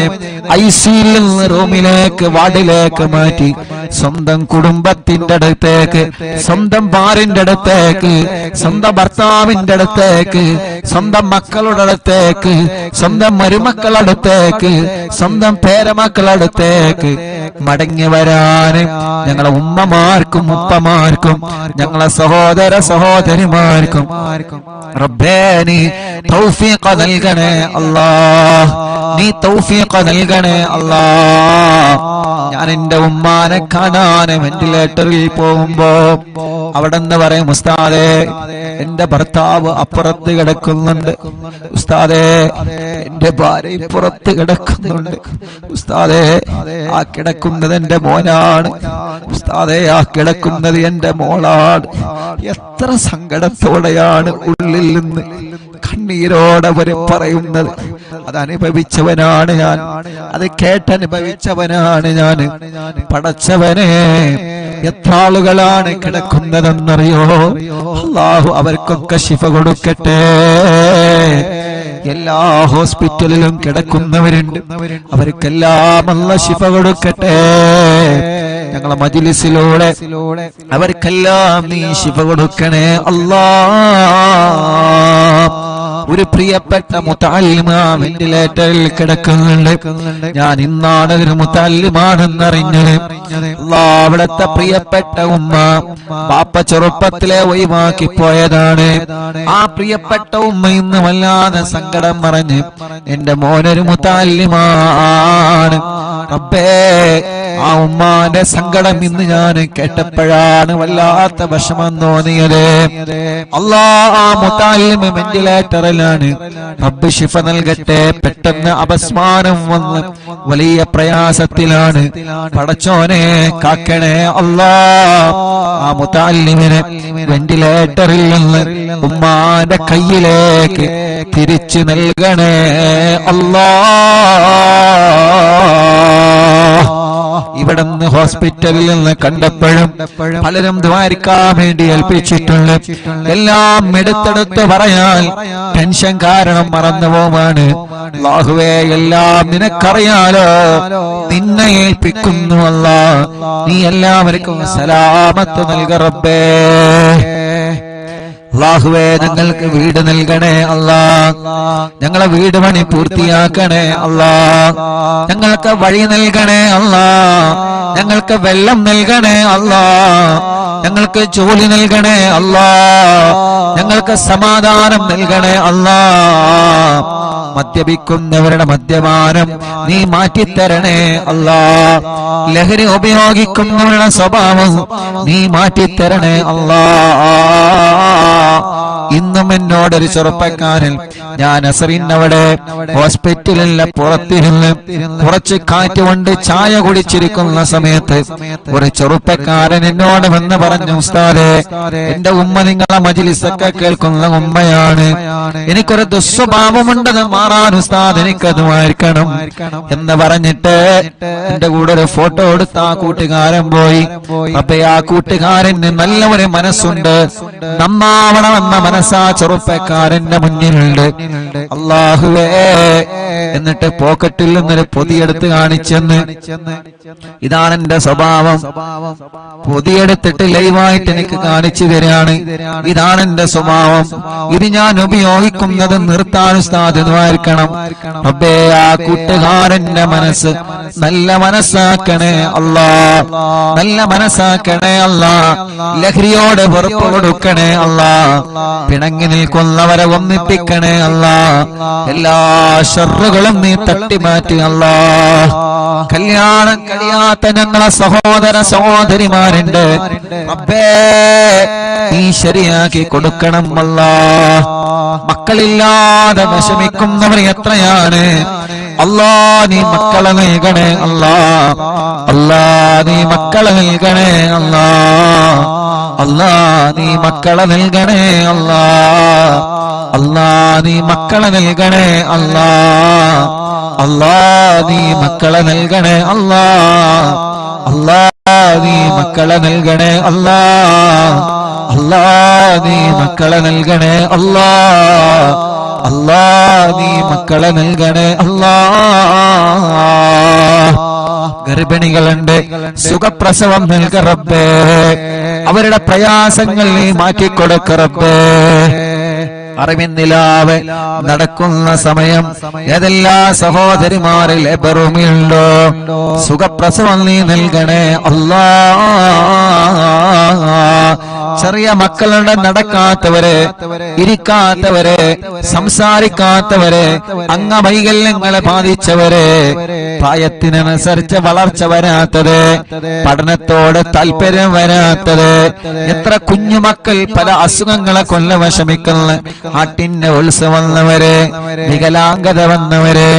ഐസിയിൽ നിന്ന് റൂമിലേക്ക്, വാർഡിലേക്ക് മാറ്റി സ്വന്തം കുടുംബത്തിന്റെ അടുത്തേക്ക്, സ്വന്തം ഭാര്യന്റെ അടുത്തേക്ക്, സ്വന്തം ഭർത്താവിന്റെ അടുത്തേക്ക്, സ്വന്തം മക്കളുടെ അടുത്തേക്ക്, സ്വന്തം മരുമക്കളുടെ അടുത്തേക്ക്, സ്വന്തം പേരമക്കളുടെ അടുത്തേക്ക് മടങ്ങി വരാന് ഞങ്ങളെ ഉമ്മമാർക്കും ഉപ്പമാർക്കും ഞങ്ങളെ സഹോദര സഹോദരിമാർക്കും റബ്ബേ നീ തൗഫീഖ് നൽകണേ അല്ലാഹ്, നീ തൗഫീഖ് നൽകണേ അല്ലാഹ്. ഞാൻ എന്റെ ഉമ്മാനെ കാണാൻ വെന്റിലേറ്ററിൽ പോകുമ്പോ അവിടെ നിന്ന് പറയും, ഉസ്താദേ എന്റെ ഭർത്താവ് അപ്പുറത്ത് കിടക്കുന്നുണ്ട്, ഉസ്താദേ എന്റെ ഭാര്യ പുറത്ത് കിടക്കുന്നുണ്ട്, ഉസ്താദേ ആ കിടക്കുന്നത് എന്റെ മോനാണ്, ഉസ്താദേ ആ കിടക്കുന്നത് എന്റെ മോളാണ്. എത്ര സങ്കടത്തോടെയാണ് ഉള്ളിൽ നിന്ന് കണ്ണീരോടെ അവര് പറയുന്നത്. അതനുഭവിച്ചവനാണ് ഞാൻ, അത് കേട്ടനുഭവിച്ചവനാണ് ഞാൻ. പടച്ചവനെ, എത്ര ആളുകളാണ് കിടക്കുന്നതെന്നറിയോ? അല്ലാഹു അവർക്കൊക്കെ ശിഫ കൊടുക്കട്ടെ. എല്ലാ ഹോസ്പിറ്റലിലും കിടക്കുന്നവരുണ്ട്, അവർക്കെല്ലാം അല്ലാഹു ശിഫ കൊടുക്കട്ടെ. ഞങ്ങളെ മജ്‌ലിസിലൂടെ അവർക്കെല്ലാം നീ ശിഫ കൊടുക്കണേ അല്ലാഹ്. ഒരു പ്രിയപ്പെട്ട മുതഅല്ലിമ വെന്റിലേറ്ററിൽ കിടക്കുന്നുണ്ട്. ഞാൻ ഇന്നാണ് ഒരു മുതഅല്ലിമാണെന്നറിഞ്ഞത്. അല്ലാഹ്, അവിടുത്തെ പ്രിയപ്പെട്ട ഉമ്മ ബാപ്പ ചെറുപ്പത്തിലെ ഒഴിവാക്കി പോയതാണ്. ആ പ്രിയപ്പെട്ട ഉമ്മ ഇന്ന് വല്ലാതെ സങ്കടം പറഞ്ഞ് എന്റെ മോനൊരു മുതഅല്ലിമാണ്. റബ്ബേ, ആ ഉമ്മാന്റെ സങ്കടം ഇന്ന് ഞാൻ കേട്ടപ്പോഴാണ് വല്ലാത്ത വിഷമം തോന്നിയത്. അല്ലാഹ്, ആ മുതഅല്ലിമ വെന്റിലേറ്ററിലാണ്. റബ്ബ് ശിഫ നൽകട്ടെ. പെട്ടെന്ന് അപസ്മാരം വന്ന് വലിയ പ്രയാസത്തിലാണ്. പടച്ചോനെ കാക്കണേ അല്ലാഹ്. ആ മുതഅല്ലിമിനെ വെന്റിലേറ്ററിൽ നിന്ന് ഉമ്മാന്റെ കയ്യിലേക്ക് തിരിച്ചു നൽകണേ അല്ലാഹ്. ഇവിടുന്ന് ഹോസ്പിറ്റലിൽ നിന്ന് കണ്ടപ്പോഴും പലരും ദ്വാരിക്കാൻ വേണ്ടി ഏൽപ്പിച്ചിട്ടുണ്ട്. എല്ലാം എടുത്തെടുത്ത് പറയാൻ ടെൻഷൻ കാരണം മറന്നുപോവാണ്. അല്ലാഹുവേ, എല്ലാം നിനക്കറിയാലോ, നിന്നെ ഏൽപ്പിക്കുന്നു അല്ലാഹ്. നീ എല്ലാവർക്കും സലാമത്ത് നൽക റബ്ബേ. അല്ലാഹുവേ, ഞങ്ങൾക്ക് വീട് നൽകണേ അല്ലാഹ്. ഞങ്ങളെ വീട് പണി പൂർത്തിയാക്കണേ അല്ലാഹ്. ഞങ്ങൾക്ക് വഴി നൽകണേ അല്ലാഹ്. ഞങ്ങൾക്ക് വെള്ളം നൽകണേ അല്ലാഹ്. ഞങ്ങൾക്ക് ജോലി നൽകണേ അല്ലാഹ്. ഞങ്ങൾക്ക് സമാധാനം നൽകണേ അല്ലാഹ്. മദ്യപിക്കുന്നവരുടെ മദ്യപാനം നീ മാറ്റിത്തരണേ അല്ലാഹ്. ലഹരി ഉപയോഗിക്കുന്നവരുടെ സ്വഭാവം നീ മാറ്റിത്തരണേ അല്ലാഹ്. ഇന്നും എന്നോടൊരു ചെറുപ്പക്കാരൻ, ഞാൻ അസറിനവിടെ ഹോസ്പിറ്റലിലെ പുറത്തിരുന്ന് കുറച്ച് കാറ്റ് കൊണ്ട് ചായ കുടിച്ചിരിക്കുന്ന സമയത്ത് ഒരു ചെറുപ്പക്കാരൻ എന്നോട് വന്ന് പറഞ്ഞു, ഉസ്താദേ എന്റെ ഉമ്മ നിങ്ങളെ മജ്‌ലിസൊക്കെ കേൾക്കുന്ന ഉമ്മയാണ്, എനിക്കൊരു ദുസ്വഭാവമുണ്ടെന്ന് മാറാൻ ഉസ്താദ് എനിക്കത് വായിക്കണം എന്ന് പറഞ്ഞിട്ട് എന്റെ കൂടെ ഒരു ഫോട്ടോ എടുത്ത് ആ കൂട്ടുകാരൻ പോയി. അപ്പൊ ആ കൂട്ടുകാരന് നല്ല ഒരു മനസ്സുണ്ട്, നന്നാവണമെന്ന മനസ്സാ ചെറുപ്പക്കാരന്റെ മുന്നിലുണ്ട്. അല്ലാഹുവേ, എന്നിട്ട് പോക്കറ്റിൽ നിന്നൊരു പൊതിയെടുത്ത് കാണിച്ചെന്ന്. ഇതാണ് എന്റെ സ്വഭാവം. പൊതിയെടുത്തിട്ട് ലൈവായിട്ട് എനിക്ക് കാണിച്ചു തരാണ്. ഇതാണ് എന്റെ സ്വഭാവം. ഇത് ഞാൻ ഉപയോഗിക്കുന്നത് നിർത്താൻ സാധ്യതമായിരിക്കണം. റബ്ബേ, ആ കൂട്ടുകാരന്റെ മനസ്സ് നല്ല മനസ്സാക്കണേ അല്ലാ, നല്ല മനസ്സാക്കണേ അല്ലാ. ലഹരിയോട് വെറുപ്പ് കൊടുക്കണേ അല്ലാ. പിണങ്ങി നിൽക്കുന്നവരെ ഒന്നിപ്പിക്കണേ അല്ലാ. എല്ലാ ശർറുകളും നീ തട്ടിമാറ്റി അല്ലാ. കല്യാണം കഴിയാത്ത ഞങ്ങളെ സഹോദര സഹോദരിമാരുണ്ട്, റബ്ബേ നീ ശരിയാക്കി കൊടുക്കണം അല്ലാ. മക്കളില്ലാതെ വിഷമിക്കുന്നവർ എത്രയാണ് അല്ലാ. നീ മക്കളെ നൽകണേ അല്ലാ. അല്ലാ നീ മക്കളെ നൽകണേ അല്ലാ. അല്ലാ നീ മക്കളെ നൽകണേ അല്ലാ. അല്ലാ നീ മക്കളെ നൽകണേ അല്ലാ. അല്ലാ നീ മക്കളെ നൽകണേ അല്ലാ. അല്ലാ നീ മക്കളെ നൽകണേ അല്ലാ. അല്ലാ നീ മക്കളെ നൽകണേ അല്ലാ. അല്ലാ നീ മക്കളെ നൽകണേ അല്ലാ. ഗർഭിണികളുണ്ട്, സുഖപ്രസവം നൽക റബ്ബേ. അവരുടെ പ്രയാസങ്ങൾ നീ മാറ്റിക്കൊടുക്ക റബ്ബേ. അറിവിന്നിലാവ് നടക്കുന്ന സമയം ഏതെല്ലാ സഹോദരിമാരിൽ ബറുമിയുണ്ടോ, സുഖപ്രസവം നീ നൽകണേ അല്ലാ. ചെറിയ മക്കളുടെ നടക്കാത്തവരെ, ഇരിക്കാത്തവരെ, സംസാരിക്കാത്തവരെ, അംഗവൈകല്യങ്ങളെ ബാധിച്ചവരെ, പ്രായത്തിനനുസരിച്ച് വളർച്ച വരാത്തത്, പഠനത്തോട് താല്പര്യം വരാത്തത്, എത്ര കുഞ്ഞുമക്കൾ പല അസുഖങ്ങളെ കൊല്ല വിഷമിക്കുന്ന, ആട്ടിന്റെ ഉത്സവം വന്നവരെ, വികലാംഗത വന്നവരെ,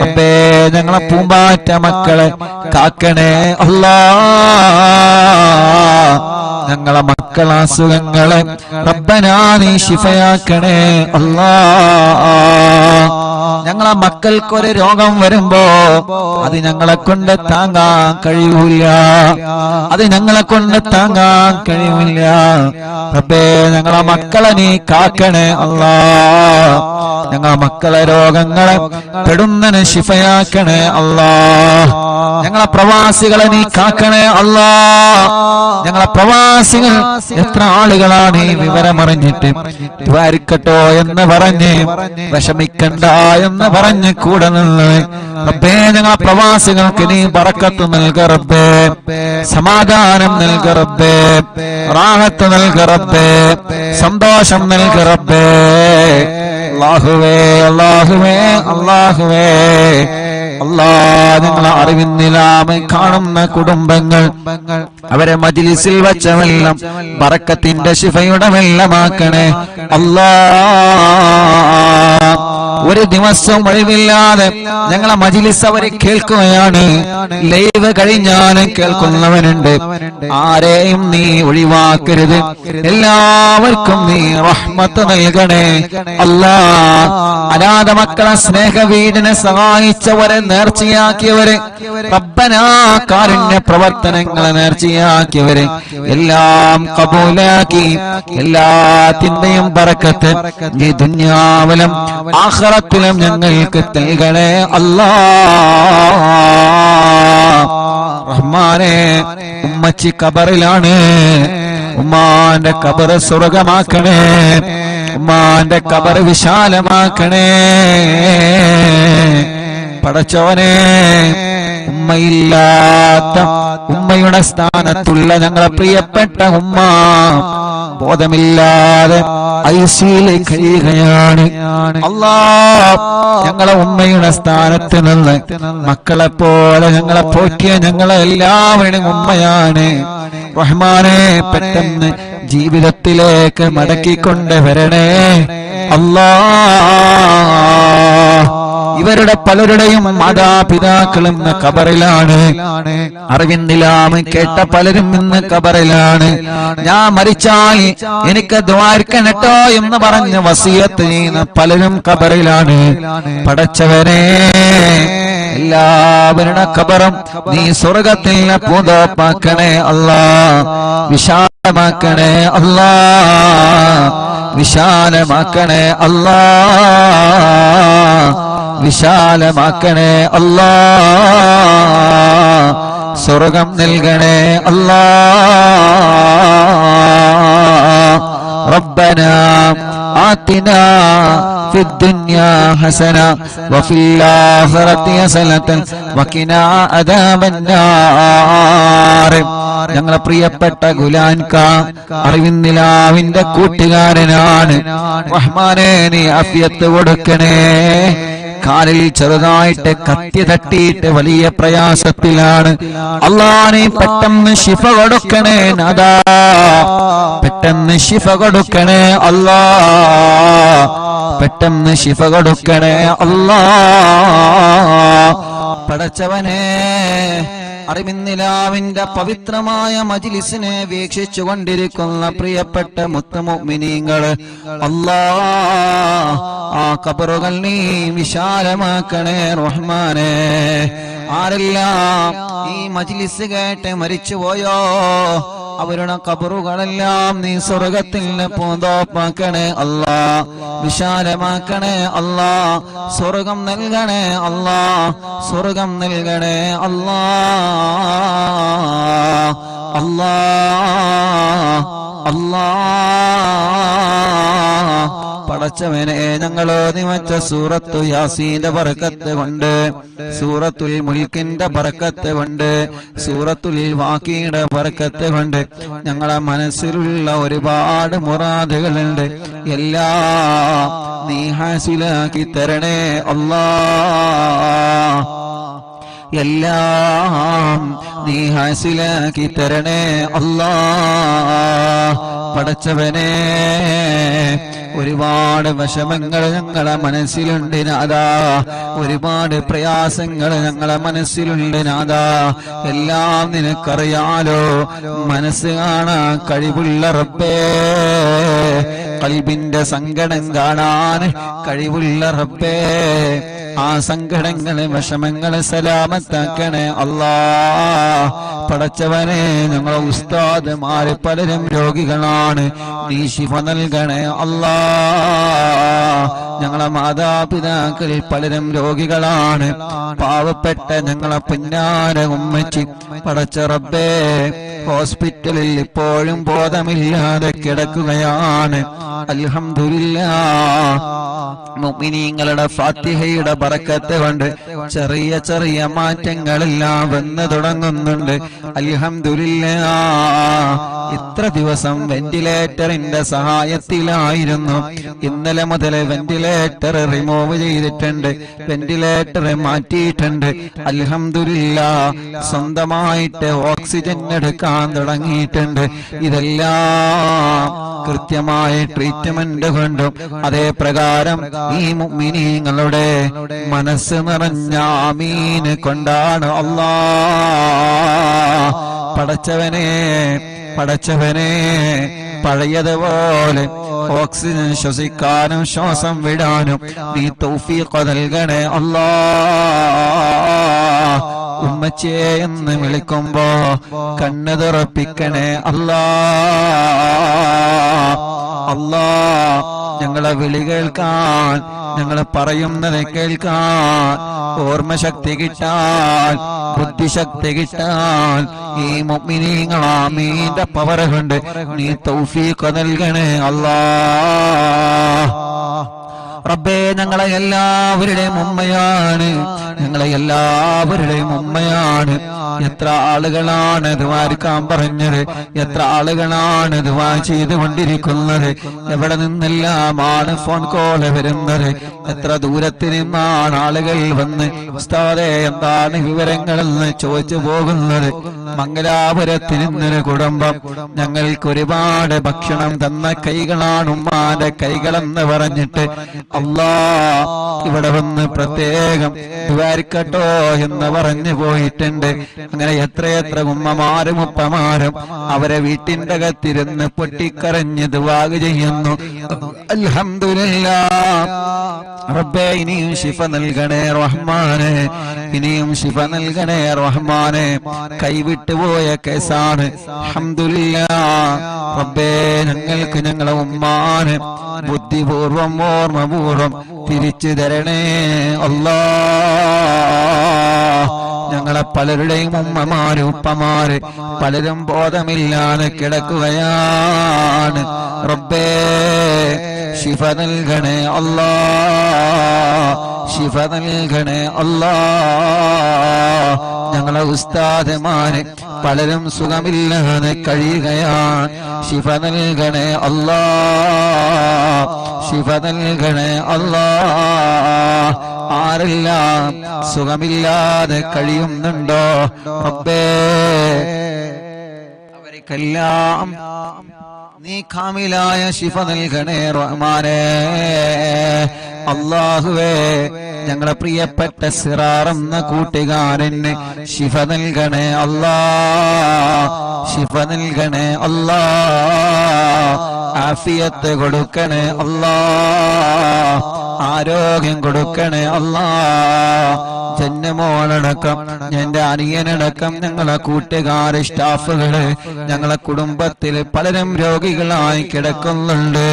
അപ്പേ ഞങ്ങളെ പൂമ്പാറ്റ മക്കളെ കാക്കണേ അല്ലാ. ഞങ്ങളെ മക്കളെ അസുഖങ്ങളെ റബ്ബനാ നീ ശിഫയാക്കണേ അല്ലാ. ഞങ്ങളെ മക്കൾക്കൊരു രോഗം വരുമ്പോ അത് ഞങ്ങളെ കൊണ്ട് താങ്ങാൻ കഴിയൂല, അത് ഞങ്ങളെ കൊണ്ട് താങ്ങാൻ കഴിയൂല. റബ്ബേ ഞങ്ങളെ മക്കളെ നീ കാക്കണേ അല്ലാ. ഞങ്ങളെ മക്കളെ രോഗങ്ങളെ പെടുന്നതിന് ശിഫയാക്കണേ അല്ലാ. ഞങ്ങളെ പ്രവാസികളെ നീ കാക്കണേ അല്ലാ. ഞങ്ങളെ പ്രവാസികൾ എത്ര ആളുകളാണ് ഈ വിവരമറിഞ്ഞിട്ട് ദ്വാരിക്കട്ടോ എന്ന് പറഞ്ഞ് വിഷമിക്കണ്ട എന്ന് പറഞ്ഞ് കൂടെ നിന്ന് റബ്ബേ ഞങ്ങളെ പ്രവാസികൾക്ക് നീ ബറക്കത്ത് നൽക റബ്ബേ, സമാധാനം നൽക റബ്ബേ, റാഹത്ത് നൽക റബ്ബേ, സന്തോഷം നൽക റബ്ബേ. അല്ലാഹുവേ അല്ലാഹുവേ അല്ലാഹുവേ അല്ലാ, നിങ്ങളെ അറിവിന്നിലാമ കാണുന്ന കുടുംബങ്ങൾ അവരെ മജ്ലിസിൽ വച്ചവെല്ലാം ബറക്കത്തിന്റെ ശിഫയുടെ വെള്ളമാക്കണേ അല്ലാ. ഒരു ദിവസം ഒഴിവില്ലാതെ ഞങ്ങളെ മജ്ലിസ് അവരെ കേൾക്കുകയാണ്. ലൈവ് കഴിഞ്ഞാലും കേൾക്കുന്നവനുണ്ട്. ആരെയും നീ ഒഴിവാക്കരുത്, എല്ലാവർക്കും നീ റഹ്മത്ത് നൽകണേ അല്ലാ. അനാഥ മക്കളെ സ്നേഹ വീടിനെ സഹായിച്ചവരെ, നേർച്ചയാക്കിയവരെ, റബ്ബനാ കാരുണ്യ പ്രവർത്തനങ്ങളെ നേർച്ചയാക്കിയവരെ എല്ലാം കബൂലാക്കി എല്ലാത്തിന്റെയും ബറക്കത്ത് ഈ ദുനിയാവിലും ആഖിറത്തിലും ഞങ്ങൾക്ക് നൽകണേ അല്ലാ. റഹ്മാനേ, ഉമ്മച്ചി ഖബറിലാണ്, ഉമ്മാന്റെ ഖബർ സ്വർഗമാക്കണേ, ഉമ്മാന്റെ ഖബർ വിശാലമാക്കണേ. പടച്ചോനെ, ഉമ്മയില്ലാത്ത ഉമ്മയുടെ സ്ഥാനത്തുള്ള ഞങ്ങളെ പ്രിയപ്പെട്ട ഉമ്മ ബോധമില്ലാതെ ഐസിയിൽ കഴിയുകയാണ് അല്ലാ. ഞങ്ങളെ ഉമ്മയുടെ സ്ഥാനത്ത് നിന്ന് മക്കളെ പോലെ ഞങ്ങളെ പോറ്റിയ ഞങ്ങളെ എല്ലാവരും ഉമ്മയാണ്. റഹ്മാനെ, പെട്ടെന്ന് ജീവിതത്തിലേക്ക് മടക്കിക്കൊണ്ടുവരണേ അല്ലാ. ഇവരുടെ പലരുടെയും മാതാപിതാക്കളും ഇന്ന് ഖബറിലാണ്. അറിവിന്നിലാമ കേട്ട പലരും ഇന്ന് ഖബറിലാണ്. ഞാൻ മരിച്ചാൽ എനിക്ക് ദ്വാരിക്കണട്ടോ എന്ന് പറഞ്ഞ് വസിയത്ത് ചെയ്യുന്ന പലരും ഖബറിലാണ്. പടച്ചവനെ, എല്ലാവരുടെ ഖബറും നീ സ്വർഗത്തിൽ പൂന്തോപ്പാക്കണേ അല്ലാ, വിശാലമാക്കണേ അല്ലാ. വിശാലമാക്കണേ അല്ലാ, വിശാലമാക്കണേ അല്ലാ, സ്വർഗം നൽകണേ അല്ലാ. റബ്ബനാ ആതിനാ في الدنيا حسنة وفي الآخرة حسنة وقنا عذاب النار. ഞങ്ങളെ പ്രിയപ്പെട്ട ഗുലാൻക അറിവിന്നിലാവിന്റെ കൂട്ടുകാരനാണ്. റഹ്മാനേ, നീ ആഫിയത്ത് കൊടുക്കണേ. കാലിൽ ചെറുതായിട്ട് കത്തി തട്ടിയിട്ട് വലിയ പ്രയാസത്തിലാണ്. അല്ലാഹ്, നീ പെട്ടെന്ന് ശിഫ കൊടുക്കണേ നാഥാ, പെട്ടെന്ന് ശിഫ കൊടുക്കണേ അല്ലാഹ്, പെട്ടെന്ന് ശിഫ കൊടുക്കണേ അല്ലാഹ്. പടച്ചവനെ, അറിവിന്നിലാവിന്റെ പവിത്രമായ മജ്ലിസിനെ വീക്ഷിച്ചു കൊണ്ടിരിക്കുന്ന പ്രിയപ്പെട്ട മുത്തുമുഅ്മിനീങ്ങള്, അല്ലാഹ്, ആ ഖബറുകൾ നീ വിശാലമാക്കണേ റഹ്മാനേ. ആരെല്ലാം ഈ മജ്ലിസ് കേട്ട് മരിച്ചുപോയോ അവരുടെ ഖബറുകളെല്ലാം നീ സ്വർഗത്തിൽ പൂന്തോപ്പാക്കണേ അല്ലാ, വിശാലമാക്കണേ അല്ലാ, സ്വർഗം നൽകണേ അല്ലാ, സ്വർഗം നൽകണേ അല്ലാ. അല്ലാ അല്ലാ പടച്ചവനെ, ഞങ്ങളോ നിമച്ച സൂറത്തു യാസീന്റെ ബറക്കത്ത് കൊണ്ട്, സൂറത്തുൽ മുൽക്കിന്റെ ബറക്കത്ത് കൊണ്ട്, സൂറത്തുൽ വാഖിയുടെ ബറക്കത്ത് കൊണ്ട് ഞങ്ങളെ മനസ്സിലുള്ള ഒരുപാട് മുറാദുകളുണ്ട്. എല്ലാം നീ ഹാസിലാക്കി തരണേ അല്ലാഹ്, എല്ലാം നീ ഹാസിലാക്കി തരണേ അല്ലാഹ്. പടച്ചവനെ, ഒരുപാട് വിഷമങ്ങൾ ഞങ്ങളെ മനസ്സിലുണ്ട് നാഥാ, ഒരുപാട് പ്രയാസങ്ങൾ ഞങ്ങളെ മനസ്സിലുണ്ട് നാഥാ. എല്ലാം നിനക്കറിയാലോ, മനസ്സ് കാണാൻ കഴിവുള്ള റബ്ബേ, ഖൽബിന്റെ സങ്കടം കാണാൻ കഴിവുള്ള റബ്ബേ, ആ സങ്കടങ്ങളെ വിഷമങ്ങളെ സലാമത്താക്കണേ അല്ലാഹ്. പടച്ചവനെ, ഞങ്ങളെ ഉസ്താദുമാര് പലരും രോഗികളാണ്, നീ ശിഫ നൽകണേ അല്ലാഹ്. ഞങ്ങളെ മാതാപിതാക്കൾ പലരും രോഗികളാണ്, പാവപ്പെട്ട ഞങ്ങളെ പുന്നാര ഉമ്മച്ചി പടച്ച റബ്ബേ ഹോസ്പിറ്റലിൽ ഇപ്പോഴും ബോധമില്ലാതെ കിടക്കുകയാണ്. അൽഹംദുലില്ലാഹ്, മുഅ്മിനീങ്ങളുടെ ഫാത്തിഹയുടെ ബറക്കത്ത് കൊണ്ട് ചെറിയ ചെറിയ മാറ്റങ്ങളെല്ലാം വന്നു തുടങ്ങുന്നുണ്ട്. അൽഹംദുലില്ലാഹ്, ഇത്ര ദിവസം വെന്റിലേറ്ററിന്റെ സഹായത്തിലായിരുന്നു. ഇന്നലെ മുതൽ വെന്റിലേറ്റർ റിമൂവ് ചെയ്തിട്ടുണ്ട്, വെന്റിലേറ്റർ മാറ്റിയിട്ടുണ്ട്. അൽഹംദുലില്ലാഹ്, സ്വന്തമായിട്ട് ഓക്സിജൻ എടുക്കാൻ തുടങ്ങിയിട്ടുണ്ട്. ഇതെല്ലാം കൃത്യമായ ട്രീറ്റ്മെന്റ് കൊണ്ടും അതേ പ്രകാരം ഈ മുഅ്മിനീങ്ങളുടെ മനസ്സ് നിറഞ്ഞ ആമീൻ കൊണ്ടാണ് അല്ലാഹ്. പടച്ചവനെ, പടച്ചവനെ, പഴയതുപോലെ ഓക്സിജൻ ശ്വസിക്കാനും ശ്വാസം വിടാനും നീ തൗഫീഖ് നൽകണേ അല്ലാഹ്. ഉമ്മച്ചിയെ എന്ന് വിളിക്കുമ്പോ കണ്ണ് തുറപ്പിക്കണേ അല്ലാഹ്. അല്ലാഹ്, ഞങ്ങളെ വിളി കേൾക്കാൻ, ഞങ്ങളെ പറയുന്നത് കേൾക്കാൻ ഓർമ്മശക്തി കിട്ടാൻ, ബുദ്ധിശക്തി കിട്ടാൻ ഈ മുഅ്മിനീങ്ങൾ ആമീന്റെ പവർ കൊണ്ട് നീ തൗഫീഖ് നൽകണേ അല്ലാഹ്. റബ്ബേ, ഞങ്ങളെ എല്ലാവരുടെയും ഉമ്മയാണ്, ഞങ്ങളെ എല്ലാവരുടെയും ഉമ്മയാണ്. എത്ര ആളുകളാണ് ദുആക്കാൻ പറഞ്ഞത്, എത്ര ആളുകളാണ് ദുആ ചെയ്തുകൊണ്ടിരിക്കുന്നത്, എവിടെ നിന്നെല്ലാമാണ് ഫോൺ കോൾ വരുന്നത്, എത്ര ദൂരത്തിൽ നിന്നാണ് ആളുകൾ വന്ന് ഉസ്താദേ എന്താണ് വിവരങ്ങളെന്ന് ചോദിച്ചു പോകുന്നത്. മംഗലാപുരത്തിൽ നിന്നൊരു കുടുംബം ഞങ്ങൾക്ക് ഒരുപാട് ഭക്ഷണം തന്ന കൈകളാണ് ഉമ്മാന്റെ കൈകളെന്ന് പറഞ്ഞിട്ട് അല്ലാഹ് ഇവിടെ വന്ന് പ്രത്യേകം ദ്വാരിക്കട്ടോ എന്ന് പറഞ്ഞു പോയിട്ടുണ്ട്. അങ്ങനെ എത്രയെത്ര ഉമ്മമാരും ഉപ്പമാരും അവരെ വീട്ടിന്റെ അകത്തിരുന്ന് പൊട്ടിക്കരഞ്ഞ് ദുആ ചെയ്യുന്നു. അൽഹംദുലില്ലാഹ് റബ്ബേ ഇനിയും ശിഫ നൽകണേ റഹ്മാനെ, ഇനിയും ശിഫ നൽകണേ റഹ്മാനെ. കൈവിട്ടുപോയ കേസാണ്. അൽഹംദുലില്ലാഹ് റബ്ബേ ഞങ്ങൾക്ക് ഞങ്ങളെ ഉമ്മാനെ ബുദ്ധിപൂർവം ഓർമ്മപൂർവം തിരിച്ചു തരണേ അല്ലാഹ്. ഞങ്ങളെ പലരുടെയും ഉമ്മമാര് ഉപ്പമാര് പലരും ബോധമില്ലാതെ കിടക്കുകയാണ്. റബ്ബേ ശിഫ നൽകണേ അല്ലാഹ്, ശിഫ നൽകണേ അല്ലാഹ്. ഞങ്ങളെ ഉസ്താദുമാര് പലരും സുഖമില്ലാതെ കഴിയുകയാണ്. ശിഫ നൽകണേ അല്ലാഹ്, ശിഫ നൽകണേ അല്ലാഹ്. ആരെല്ലാം സുഖമില്ലാതെ കഴിയുന്നുണ്ടോ റബ്ബേ അവർക്കെല്ലാം നീ കാമിലായ ശിഫ നൽകണേ റഹ്മാനേ. അല്ലാഹുവേ ഞങ്ങളെ പ്രിയപ്പെട്ട സിറാർ എന്ന കൂട്ടുകാരന് ശിഫ നൽകണേ അല്ലാഹ്, ശിഫ നൽകണേ അല്ലാഹ്. ആഫിയത്ത് കൊടുക്കണേ അല്ലാഹ്, ആരോഗ്യം കൊടുക്കണേ അല്ലാഹ്. ജന്മോളടക്കം എന്റെ അനിയനടക്കം ഞങ്ങളെ കൂട്ടുകാര് സ്റ്റാഫുകള് ഞങ്ങളെ കുടുംബത്തിൽ പലരും രോഗികളായി കിടക്കുന്നുണ്ട്.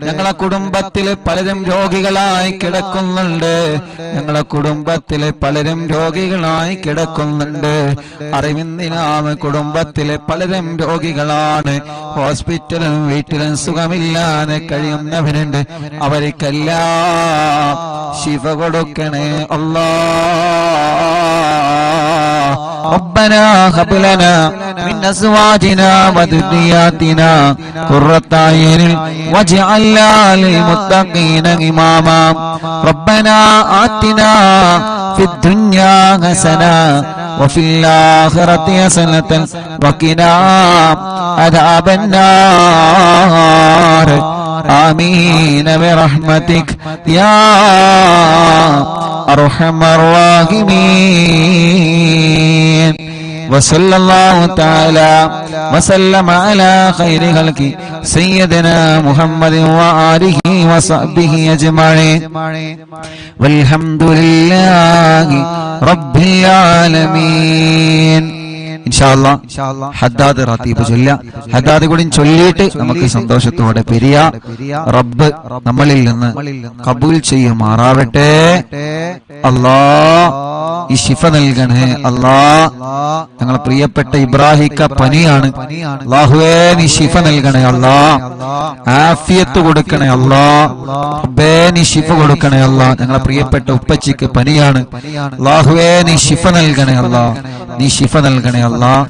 ഞങ്ങളെ കുടുംബത്തിൽ പലരും രോഗികളായി കിടക്കുന്നുണ്ട്. ഞങ്ങളെ കുടുംബത്തിൽ പലരും രോഗികളായി കിടക്കുന്നുണ്ട്. അറിവിന്ദിനാമ കുടുംബത്തിലെ പലരും രോഗികളാണ്. ഹോസ്പിറ്റലും വീട്ടിലും സുഖമില്ലാതെ കഴിയുന്നവരുണ്ട്. അവർക്കെല്ലാം ശിഫ കൊടുക്കണേ അല്ലാഹ്. ربنا هب لنا من أزواجنا وذرياتنا قرة أعين واجعلنا للمتقين إماما ربنا آتنا في الدنيا حسنة وفي الآخرة حسنة وقنا عذاب النار آمين برحمتك يا أرحم الراحمين. وصلى الله تعالى وسلم على خير خلقه سيدنا محمد وآله وصحبه أجمعين والحمد لله رب العالمين. ഇൻഷാഅല്ലാഹ് ഹദ്ദാദ് റാത്തീബ് ചൊല്ല. ഹദ്ദാദ് കൂടി ചൊല്ലിയിട്ട് നമുക്ക് സന്തോഷത്തോടെ പിരിയ. റബ്ബ് നമ്മളിൽ നിന്ന് കബൂൽ ചെയ്യുമാറാവട്ടെ. അല്ലാഹ് ഈ ശിഫ നൽകണേ അല്ലാഹ്. ഞങ്ങളെ പ്രിയപ്പെട്ട ഇബ്രാഹിക്ക പനിയാണ്. അല്ലാഹുവേ നീ ശിഫ നൽകണേ അല്ലാഹ്, ആഫിയത്ത് കൊടുക്കണേ അല്ലാഹ്. റബ്ബേ നീ ശിഫ കൊടുക്കണേ അല്ലാഹ്. ഞങ്ങളെ പ്രിയപ്പെട്ട ഉപ്പച്ചിക്ക് പനിയാണ്. അല്ലാഹുവേ നീ ശിഫ നൽകണേ അല്ലാഹ്, നീ ശിഫ നൽകണേ അല്ലാഹ്.